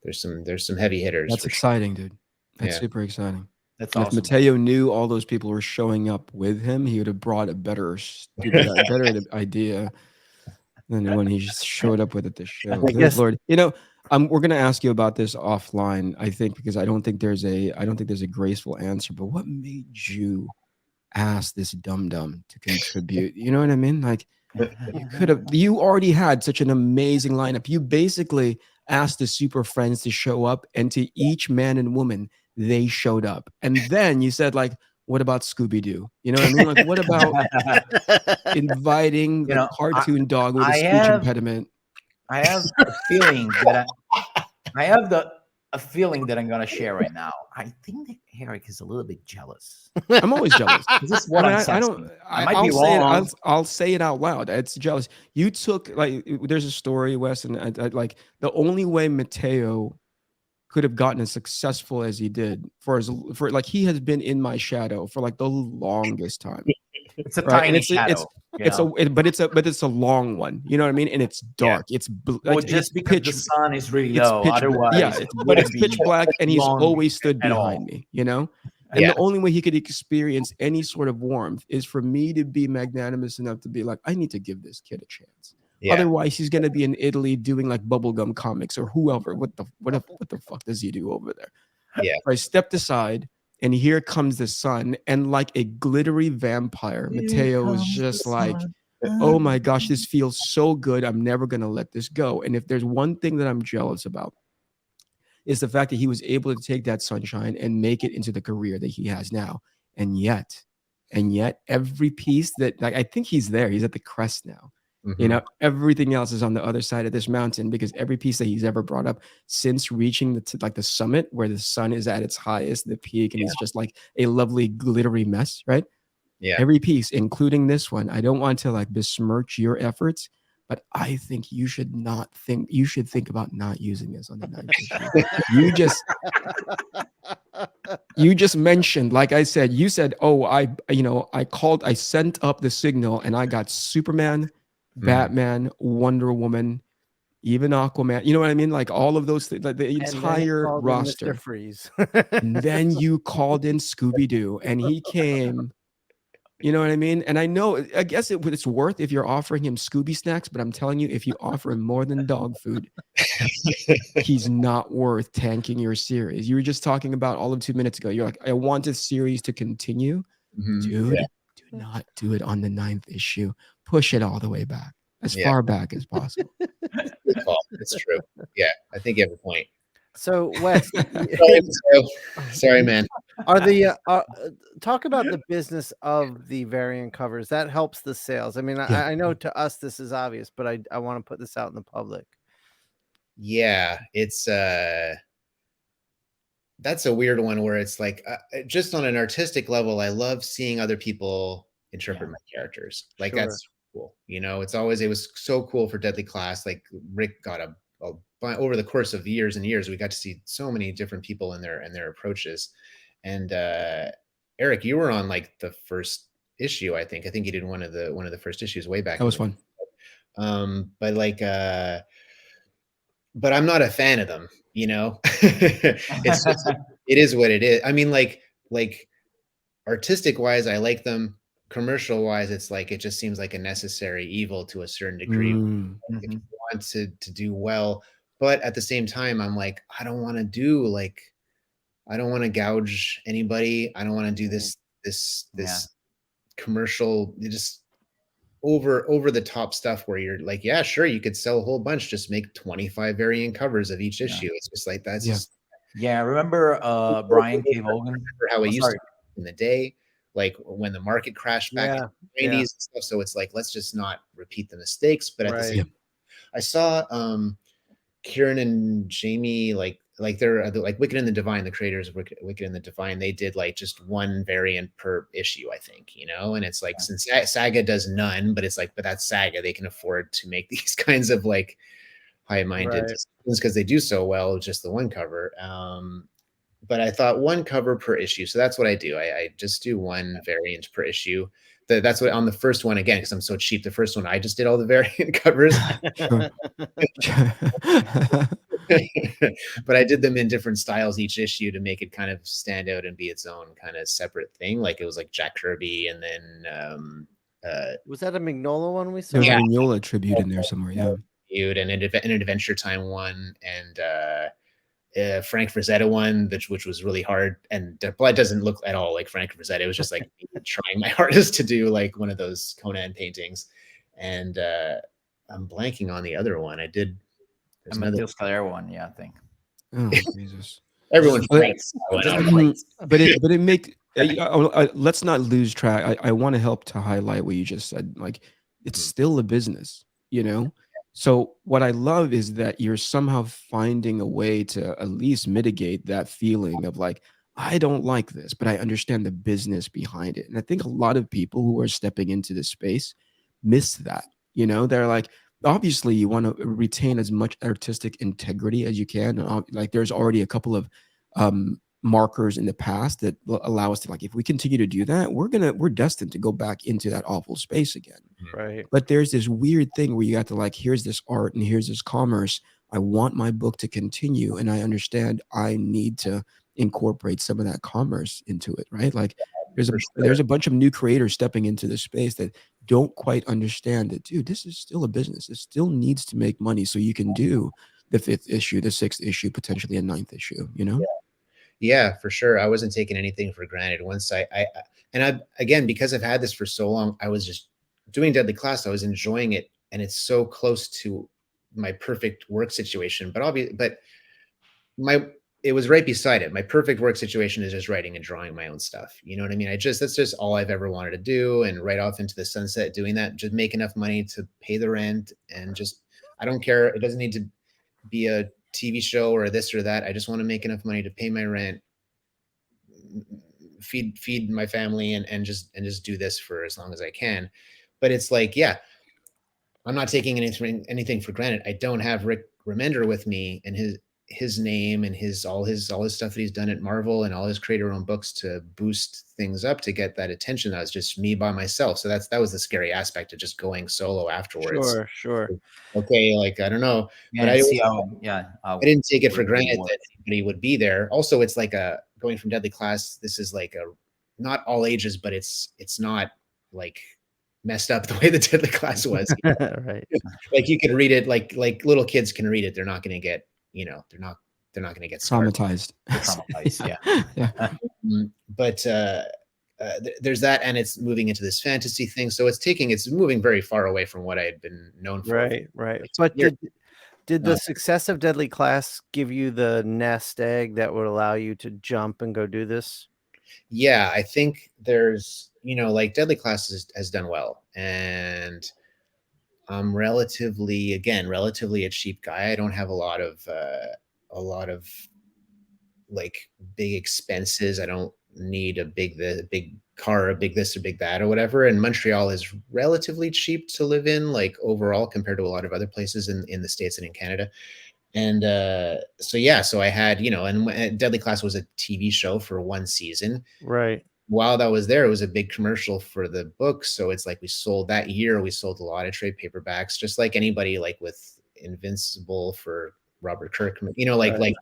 there's some heavy hitters. That's exciting, dude. That's Yeah. super exciting. That's If awesome. Matteo knew all those people were showing up with him, he would have brought a better idea than the one he just showed up with at this show. I guess, Lord, you know, we're gonna ask you about this offline, I think, because I don't think there's a graceful answer. But what made you ask this dum-dum to contribute? You know what I mean? Like, you already had such an amazing lineup. You basically asked the Super Friends to show up, and to each man and woman, they showed up. And then you said, like, what about Scooby-Doo? You know what I mean? Like, what about inviting the cartoon dog with a speech impediment? I have a feeling that a feeling that I'm gonna share right now. I think that Eric is a little bit jealous. I'm always jealous. This is what I'm sensing. I might be wrong. I'll say it out loud. It's jealous. You took, like, there's a story, Wes, and I like the only way Matteo could have gotten as successful as he did for like, he has been in my shadow for like the longest time. It's a tiny shadow. But it's a long one. You know what I mean? And it's dark. Yeah. It's just because the sun is really low. Otherwise, but it's pitch black, and he's always stood behind me. You know. And the only way he could experience any sort of warmth is for me to be magnanimous enough to be like, I need to give this kid a chance. Yeah. Otherwise, he's gonna be in Italy doing like bubblegum comics or whoever. What the fuck does he do over there? Yeah. I stepped aside, and here comes the sun, and like a glittery vampire, Matteo was just like, oh my gosh, this feels so good. I'm never gonna let this go. And if there's one thing that I'm jealous about, is the fact that he was able to take that sunshine and make it into the career that he has now. And yet every piece that, like, I think he's there, he's at the crest now. Mm-hmm. You know, everything else is on the other side of this mountain, because every piece that he's ever brought up since reaching the summit where the sun is at its highest, the peak, and it's just like a lovely glittery mess, right? Yeah. Every piece, including this one, I don't want to like besmirch your efforts, but I think you should think about not using this on the 9th issue. You just mentioned, like I said, you said, oh, I sent up the signal and I got Superman, Batman, Wonder Woman, even Aquaman. You know what I mean? Like all of those things, like the entire roster. Mr. Freeze. And then you called in Scooby-Doo, and he came. You know what I mean? And I guess it's worth if you're offering him Scooby snacks, but I'm telling you, if you offer him more than dog food, he's not worth tanking your series. You were just talking about all of 2 minutes ago. You're like, I want this series to continue. Mm-hmm. Dude, do not do it on the 9th issue. Push it all the way back, as far back as possible. It's true. Yeah, I think you have a point. So, Wes, sorry, man. Are the talk about the business of the variant covers that helps the sales? I mean, I know to us this is obvious, but I want to put this out in the public. Yeah, it's that's a weird one where it's like just on an artistic level, I love seeing other people interpret my characters. Like that's cool. You know, it was so cool for Deadly Class. Like Rick got over the course of years and years, we got to see so many different people in their approaches. And Eric, you were on like the first issue, I think. I think you did one of the first issues way back. That was fun. But like but I'm not a fan of them, you know. It's just, it is what it is. I mean, like artistic wise, I like them. Commercial wise, it's like it just seems like a necessary evil to a certain degree. If you want to do well, but at the same time, I'm like, I don't want to gouge anybody. I don't want to do this commercial, just over the top stuff where you're like, yeah, sure, you could sell a whole bunch, just make 25 variant covers of each issue. It's just like that's just remember Brian K. Vaughan? Remember how it used to be in the day, like when the market crashed back in the 90s and stuff. So it's like, let's just not repeat the mistakes. But at the same time, I saw Kieran and Jamie like like they're like Wicked and the Divine, the creators of Wicked and the Divine, they did like just one variant per issue, I think, you know, and it's like, since Saga does none, but it's like, but that's Saga, they can afford to make these kinds of like high-minded decisions because they do so well with just the one cover. But I thought one cover per issue, so that's what I do. I just do one variant per issue. That's what on the first one, again, because I'm so cheap. The first one, I just did all the variant covers. But I did them in different styles each issue to make it kind of stand out and be its own kind of separate thing. Like it was like Jack Kirby, and then was that a Mignola one we saw? There's a Mignola tribute in there somewhere, yeah. And an Adventure Time one, and Frank Frazetta one, which was really hard, and Blood doesn't look at all like Frank Frazetta. It was just like trying my hardest to do like one of those Conan paintings, and I'm blanking on the other one. I did. There's another Scalera one, yeah, I think. Oh Jesus! Everyone's but it make. Let's not lose track. I want to help to highlight what you just said. Like, it's still a business, you know. So what I love is that you're somehow finding a way to at least mitigate that feeling of like, I don't like this, but I understand the business behind it. And I think a lot of people who are stepping into this space miss that. You know, they're like, obviously you want to retain as much artistic integrity as you can. Like there's already a couple of markers in the past that allow us to, like, if we continue to do that, we're destined to go back into that awful space again. Right. But there's this weird thing where you got to like, here's this art and here's this commerce. I want my book to continue, and I understand I need to incorporate some of that commerce into it, right? Like there's a bunch of new creators stepping into this space that don't quite understand that, dude, this is still a business. It still needs to make money so you can do the 5th issue, the 6th issue, potentially a 9th issue, you know? Yeah, for sure. I wasn't taking anything for granted. Once again, because I've had this for so long, I was just doing Deadly Class. I was enjoying it, and it's so close to my perfect work situation. But it was right beside it. My perfect work situation is just writing and drawing my own stuff. You know what I mean? That's just all I've ever wanted to do, and right off into the sunset doing that, just make enough money to pay the rent, and just, I don't care. It doesn't need to be a TV show or this or that. I just want to make enough money to pay my rent, feed my family, and just do this for as long as I can. But it's like, yeah, I'm not taking anything for granted. I don't have Rick Remender with me and his name and all his stuff that he's done at Marvel and all his creator-owned books to boost things up to get that attention. That was just me by myself. So that was the scary aspect of just going solo afterwards. Sure. Okay, like, I don't know, but I didn't take it for granted that anybody would be there. Also, it's like going from Deadly Class. This is like not all ages, but it's not like messed up the way the Deadly Class was. Right. Like you can read it, like little kids can read it. They're not going to get, they're not going to get traumatized. Yeah. But there's that, and it's moving into this fantasy thing. So it's moving very far away from what I had been known for. Right. But did the success of Deadly Class give you the nest egg that would allow you to jump and go do this? Yeah, I think there's, like Deadly Class has done well, and I'm relatively a cheap guy. I don't have a lot of like big expenses. I don't need a big car, a big this or big that or whatever. And Montreal is relatively cheap to live in, like overall, compared to a lot of other places in the States and in Canada. And so I had, and Deadly Class was a TV show for one season. Right. While that was there, it was a big commercial for the book. So it's like we sold a lot of trade paperbacks, just like anybody, like with Invincible for Robert Kirkman, like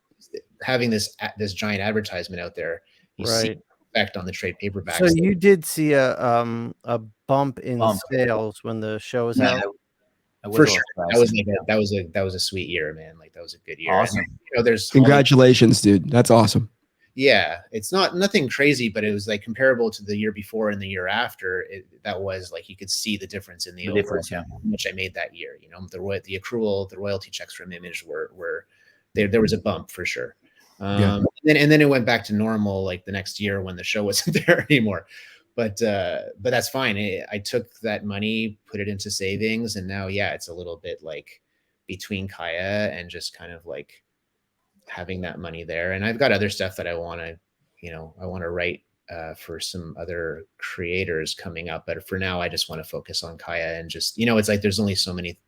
having this giant advertisement out there. You see the effect on the trade paperbacks. So you did see a bump in sales when the show was out. For sure. That was a sweet year, man. Like that was a good year. Awesome. And, there's congratulations, dude. That's awesome. Yeah, it's nothing crazy, but it was like comparable to the year before and the year after. That was like, you could see the difference in the difference, how much I made that year. The accrual, the royalty checks from Image were there was a bump for sure. And then it went back to normal like the next year when the show wasn't there anymore. But that's fine. I took that money, put it into savings, and now it's a little bit like between Kaya and just kind of like having that money there. And I've got other stuff that I want to write for some other creators coming up. But for now, I just want to focus on Kaya and just, it's like there's only so many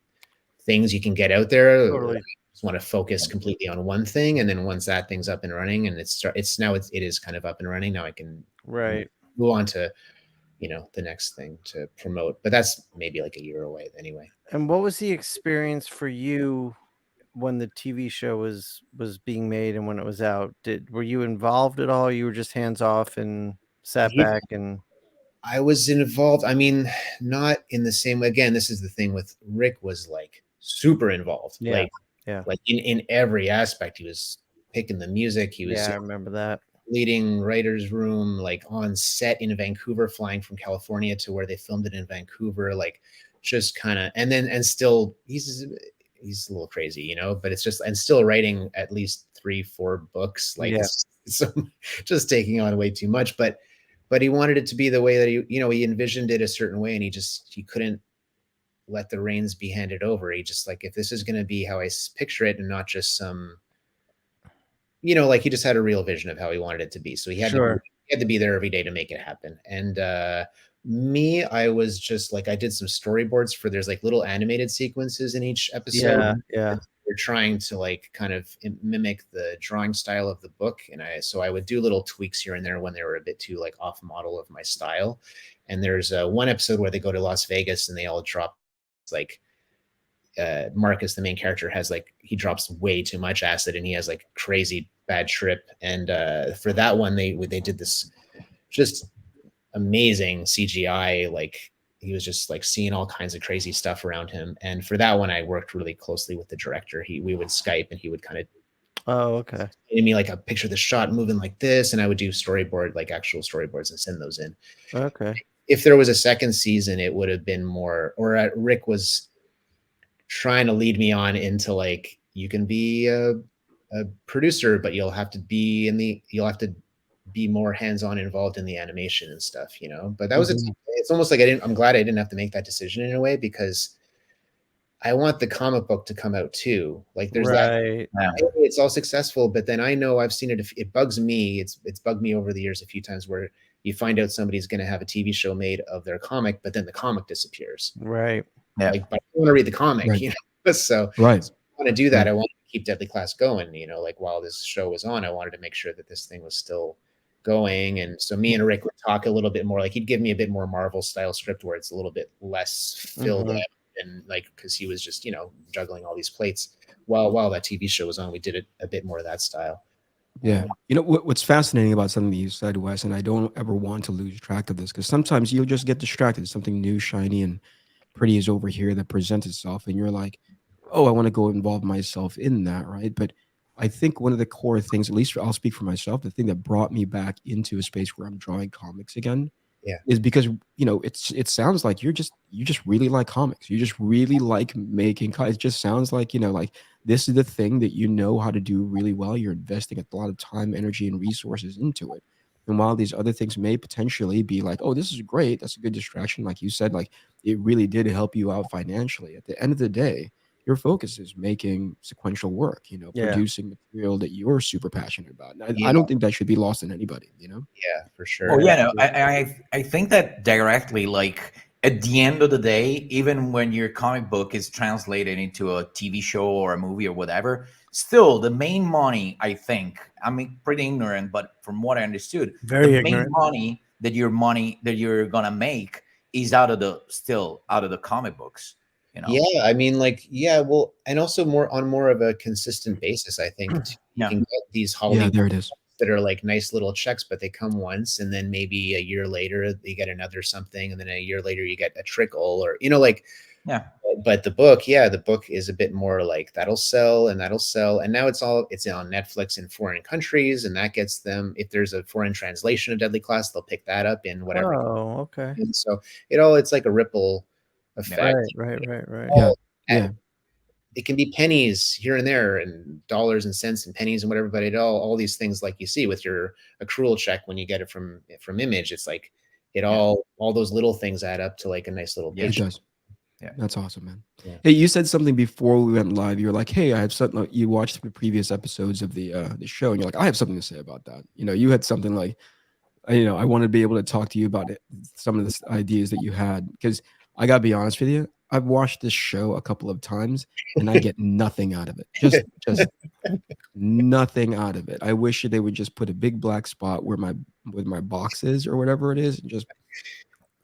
things you can get out there. Totally. I just want to focus completely on one thing. And then once that thing's up and running and it is kind of up and running, now I can move on to, the next thing to promote. But that's maybe like a year away anyway. And what was the experience for you when the TV show was being made and when it was out? Were you involved at all? You were just hands off and sat back? And I was involved. I mean, not in the same way. Again, this is the thing with Rick, was like super involved. Like in every aspect. He was picking the music. He was I remember that. Leading writer's room, like on set in Vancouver, flying from California to where they filmed it in Vancouver, like just kind of, and still he's a little crazy, but it's just, and still writing at least 3-4 books, like so just taking on way too much, but he wanted it to be the way that he envisioned it a certain way, and he couldn't let the reins be handed over. He just like, if this is going to be how I picture it and not just some, like he just had a real vision of how he wanted it to be. So he had to be there every day to make it happen. And me, I was just like, I did some storyboards for, there's like little animated sequences in each episode. We're trying to like kind of mimic the drawing style of the book. And so I would do little tweaks here and there when they were a bit too like off model of my style. And there's one episode where they go to Las Vegas and they all drop like, Marcus, the main character, has like, he drops way too much acid and he has like crazy bad trip. And for that one, they did this just amazing CGI. Like he was just like seeing all kinds of crazy stuff around him. And for that one, I worked really closely with the director. We would Skype and he would kind of give me like a picture of the shot moving like this, and I would do like actual storyboards and send those in. If there was a second season, it would have been more, or Rick was trying to lead me on into like, you can be a producer, but you'll have to be more hands-on involved in the animation and stuff, but that was it's almost like I'm glad I didn't have to make that decision in a way, because I want the comic book to come out too. Like there's that it's all successful, but then I know I've seen it. It bugs me. It's bugged me over the years a few times where you find out somebody's going to have a TV show made of their comic, but then the comic disappears. Like, but I want to read the comic, so I want to do that. I want to keep Deadly Class going, like while this show was on, I wanted to make sure that this thing was still going. And so me and Rick would talk a little bit more, like he'd give me a bit more Marvel style script where it's a little bit less filled up, and like, because he was just, juggling all these plates while that TV show was on, we did it a bit more of that style. What's fascinating about something that you said, Wes, and I don't ever want to lose track of this, because sometimes you'll just get distracted. Something new, shiny, and pretty is over here that presents itself, and you're like, oh, I want to go involve myself in that, right? But I think one of the core things, at least I'll speak for myself, the thing that brought me back into a space where I'm drawing comics again, is because it sounds like you just really like comics. You just really like making comics. It just sounds like like this is the thing that you know how to do really well. You're investing a lot of time, energy, and resources into it. And while these other things may potentially be like, oh, this is great, that's a good distraction, like you said, like it really did help you out financially. At the end of the day, your focus is making sequential work, producing material that you're super passionate about. And I don't think that should be lost in anybody, Yeah, for sure. Oh, I think that directly, like at the end of the day, even when your comic book is translated into a TV show or a movie or whatever, still the main money, I think, I'm pretty ignorant, but from what I understood, main money that you're gonna make is out of the comic books. Yeah, I mean, like, well, and also more of a consistent basis, I think. You can get these Hollywood there it is. that are like nice little checks, but they come once, and then maybe a year later you get another something, and then a year later you get a trickle, or But the book is a bit more like that'll sell, and now it's on Netflix in foreign countries, and that gets them, if there's a foreign translation of Deadly Class, they'll pick that up in whatever. And so it's like a ripple effect. Right. It can be pennies here and there, and dollars and cents and pennies and whatever, but all these things, like you see with your accrual check when you get it from Image, it's like all those little things add up to like a nice little paycheck. It does. Yeah, that's awesome, man. Yeah. Hey, you said something before we went live. You were like, "Hey, I have something." You watched the previous episodes of the show, and you're like, "I have something to say about that." You had something like, I want to be able to talk to you about it, some of the ideas that you had, because I gotta be honest with you, I've watched this show a couple of times and I get nothing out of it. Just nothing out of it. I wish they would just put a big black spot where my box is or whatever it is, and just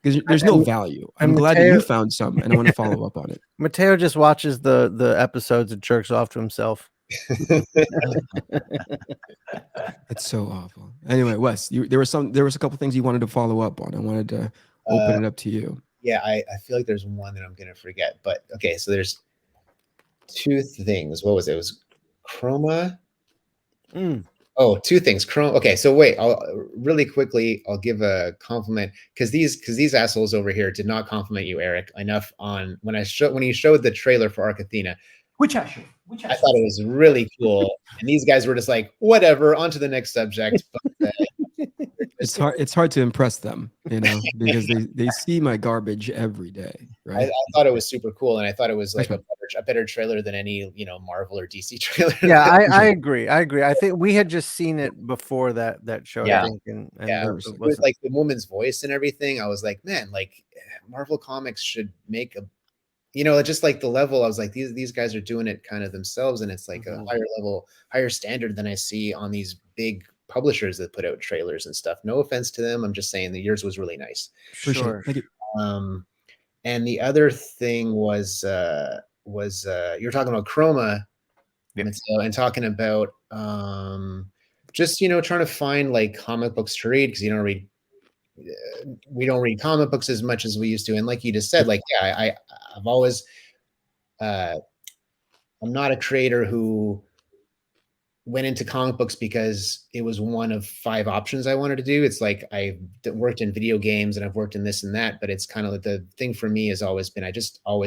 because there's no value. I'm glad that you found some, and I want to follow up on it. Matteo just watches the episodes and jerks off to himself. It's so awful. Anyway, Wes, there was a couple things you wanted to follow up on. I wanted to open it up to you. Yeah, I feel like there's one that I'm gonna forget, but okay. So there's two things. What was it? It was Chroma. Oh, two things. Chrome. Okay, so wait. I'll really quickly. I'll give a compliment because these assholes over here did not compliment you, Eric, enough on when you showed the trailer for Arc Athena. Which asshole? I thought it was really cool, and these guys were just like, whatever, on to the next subject. But, it's hard to impress them, because they see my garbage every day, right? I thought it was super cool, and I thought it was like a better trailer than any Marvel or DC trailer. Yeah, I agree. I think we had just seen it before that show. Yeah. I think, and with like the woman's voice and everything, I was like, man, like Marvel Comics should make a, just like the level. I was like, these guys are doing it kind of themselves, and it's like a higher standard than I see on these big publishers that put out trailers and stuff. No offense to them, I'm just saying that yours was really nice. Sure. Thank you. And the other thing was you're talking about Chroma, and talking about just trying to find like comic books to read, because we don't read comic books as much as we used to. And like you just said, like, yeah, I've always I'm not a creator who went into comic books because it was one of 5 options I wanted to do. It's like I worked in video games and I've worked in this and that, but it's kind of like the thing for me has always been,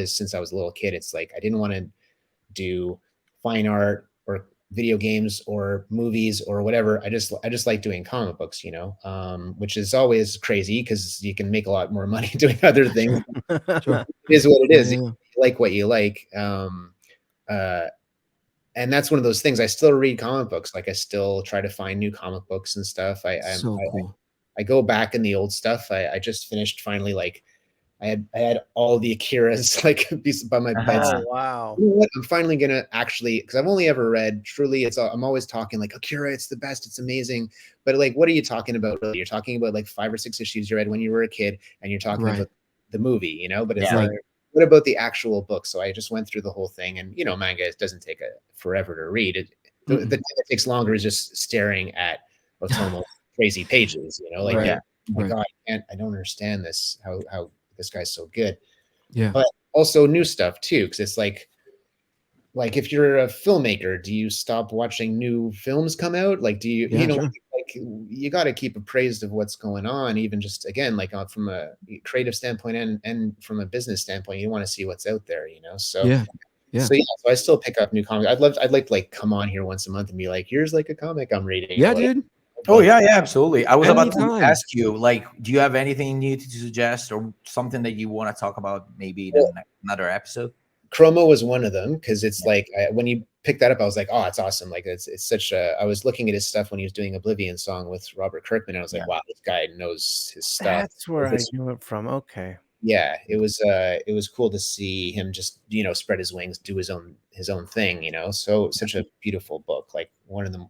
since I was a little kid, it's like I didn't want to do fine art or video games or movies or whatever. I just like doing comic books, which is always crazy because you can make a lot more money doing other things. Sure. It is what it is. Yeah. You like what you like. And that's one of those things. I still read comic books. Like I still try to find new comic books and stuff. Cool. I go back in the old stuff. I just finished finally, like I had all the Akira's like by my bed. Oh, wow. You know what? I'm finally gonna actually, because I've only ever read, truly, I'm always talking like Akira, it's the best, it's amazing. But like, what are you talking about really? You're talking about like 5 or 6 issues you read when you were a kid, and you're talking about the movie, but it's like, what about the actual book? So I just went through the whole thing, and manga doesn't take forever to read. The thing that takes longer is just staring at Otomo's crazy pages, like, oh my God, I don't understand this, how this guy's so good. Yeah. But also new stuff too, because it's like if you're a filmmaker, do you stop watching new films come out? Like, do you sure. Like you got to keep appraised of what's going on, even just again, like from a creative standpoint and from a business standpoint, you want to see what's out there, So So I still pick up new comics. I'd like to like come on here once a month and be like, here's like a comic I'm reading. Yeah, dude. Oh yeah, absolutely. I was about to ask you, like, do you have anything you need to suggest or something that you want to talk about maybe in another episode? Chroma was one of them, because it's like when you picked that up, I was like, oh, it's awesome. Like it's such a. I was looking at his stuff when he was doing Oblivion Song with Robert Kirkman, and I was like, wow, this guy knows his stuff. That's where I knew it from. Okay. Yeah, it was cool to see him just spread his wings, do his own thing. So such a beautiful book. Like one of the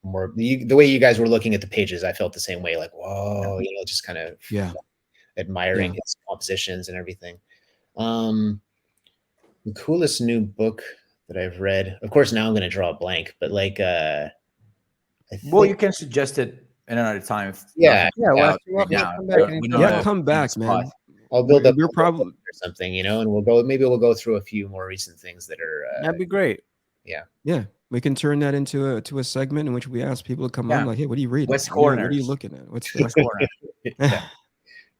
more the way you guys were looking at the pages, I felt the same way. Like, whoa, just kind of admiring his compositions and everything. The coolest new book that I've read, of course, now I'm going to draw a blank, but like, you can suggest it in another time. Come back, man. I'll build up your problem or something, and we'll go through a few more recent things that are. That'd be great. Yeah. We can turn that into a segment in which we ask people to come on, like, hey, what are you reading? West Corner. What are you looking at? What's the West Corner?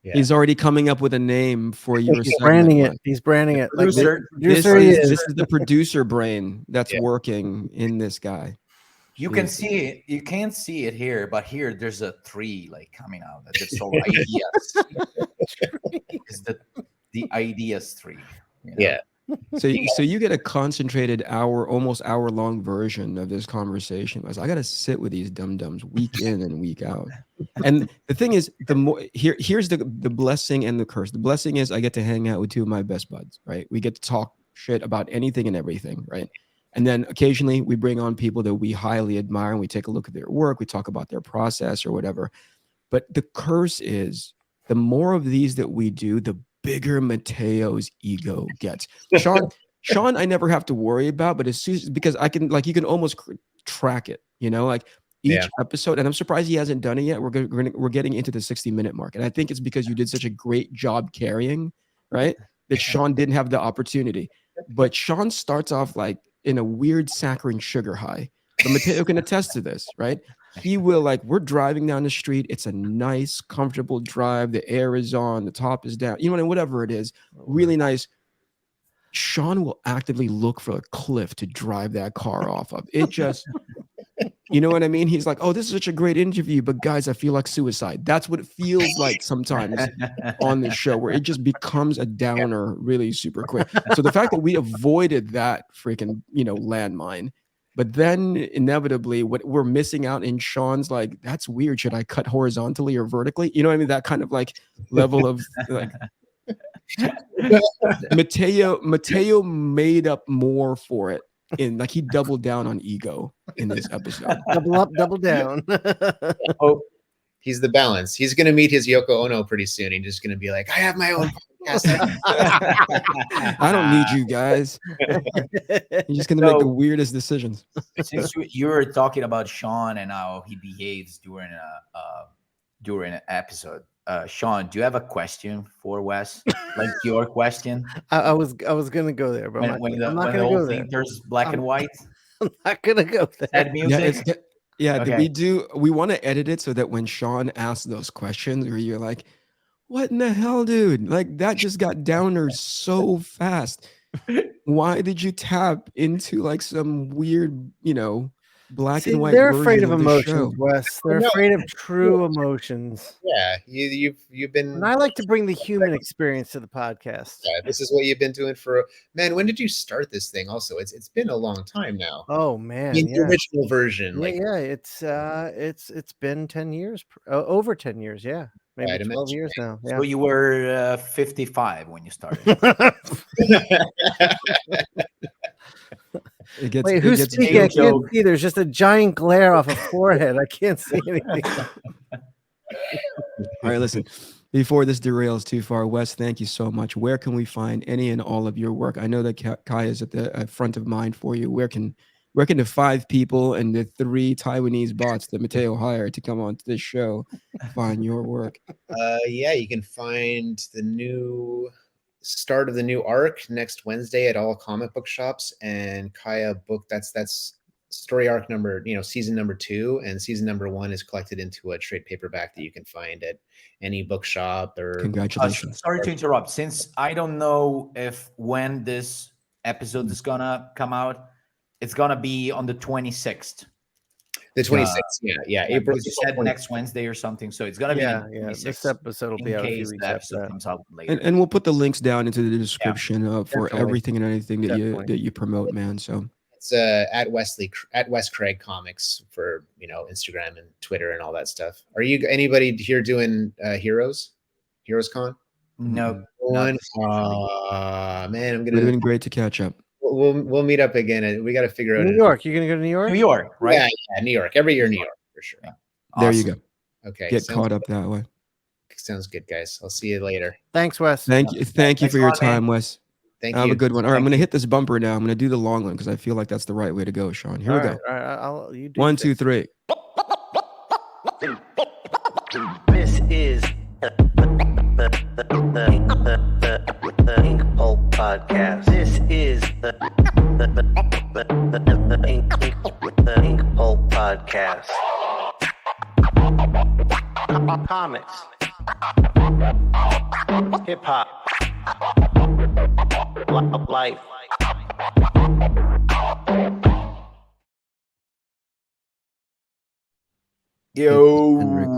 He's already coming up with a name for your He's branding it. He's branding it. Like this is the producer brain that's working in this guy. You can see it. You can't see it here, but here there's a 3 like coming out. That's all ideas. It's the ideas 3. Yeah. So you get a concentrated almost hour long version of this conversation. I got to sit with these dum-dums week in and week out. And the thing is, the more here's the blessing and the curse. The blessing is I get to hang out with two of my best buds, right? We get to talk shit about anything and everything, right? And then occasionally we bring on people that we highly admire and we take a look at their work, we talk about their process or whatever. But the curse is the more of these that we do, the bigger Matteo's ego gets. Shawn, I never have to worry about, but as soon as, because I can, like, you can almost track it, you know, like each episode. And I'm surprised he hasn't done it yet. We're getting into the 60-minute mark. And I think it's because you did such a great job carrying, right? That Shawn didn't have the opportunity. But Shawn starts off like in a weird saccharine sugar high. But Matteo can attest to this, right? He will, like, we're driving down the street. It's a nice, comfortable drive. The air is on, the top is down, you know, and whatever it is, really nice. Shawn will actively look for a cliff to drive that car off of. It just, you know what I mean? He's like, oh, this is such a great interview, but guys, I feel like suicide. That's what it feels like sometimes on the show, where it just becomes a downer really super quick. So the fact that we avoided that freaking, you know, landmine, but then inevitably what we're missing out in Shawn's, like, that's weird. Should I cut horizontally or vertically? You know what I mean? That kind of like level of like Matteo made up more for it. In like, he doubled down on ego in this episode. Double up, double down. Oh, he's the balance. He's going to meet his Yoko Ono pretty soon. He's just going to be like, I have my own podcast. I don't need you guys. He's just going to make the weirdest decisions. Since you were talking about Shawn and how he behaves during an episode, Shawn, do you have a question for Wes? Like your question? I was gonna go there, but I'm not gonna go there. There's black and white. I'm not gonna go there. Sad music. Okay. We want to edit it so that when Shawn asks those questions, where you're like, "What in the hell, dude? Like, that just got downers so fast. Why did you tap into like some weird, you know?" Black and white. They're afraid of emotions, Wes. They're afraid of true emotions. Yeah, you've been. And I like to bring the human experience to the podcast. Yeah, this is what you've been doing for, man. When did you start this thing? Also, it's been a long time now. Oh man, the original version. It's been 10 years, over 10 years. Yeah, maybe 12 years now. Yeah. So you were 55 when you started. Wait, who's speaking? I can't see. There's just a giant glare off a forehead. I can't see anything. All right, listen. Before this derails too far, Wes, thank you so much. Where can we find any and all of your work? I know that Kai is at the front of mind for you. Where can the 5 people and the 3 Taiwanese bots that Matteo hired to come on to this show find your work? Yeah, you can find the new start of the new arc next Wednesday at all comic book shops, and Kaya book that's story arc number, season number 2, and season number 1 is collected into a trade paperback that you can find at any bookshop. Or congratulations. Sorry to interrupt, since I don't know if when this episode is gonna come out, it's gonna be on the 26th. The 26th, yeah. April. You said next Wednesday or something, so it's gonna be This episode will be out a few weeks after that. Comes out later. And we'll put the links down into the description for everything and anything that you promote, man. So it's at Wes CRAIG Comics for Instagram and Twitter and all that stuff. Are you anybody here doing Heroes Con? No. Man, I'm gonna. It's been great to catch up. We'll meet up again, and we got to figure out New York. You're gonna go to New York? New York, right? Yeah, New York. Every year, New York for sure. Yeah. There you go. Okay, get caught up that way. Sounds good, guys. I'll see you later. Thanks, Wes. Thank you for your time, Wes. Thank you. Have a good one. All right, I'm gonna hit this bumper now. I'm gonna do the long one because I feel like that's the right way to go, Shawn. Here we go. All right, you do 1, 2, 3. This is the INKPULP podcast. This is the INKPULP podcast. Comics, hip hop, life. Yo.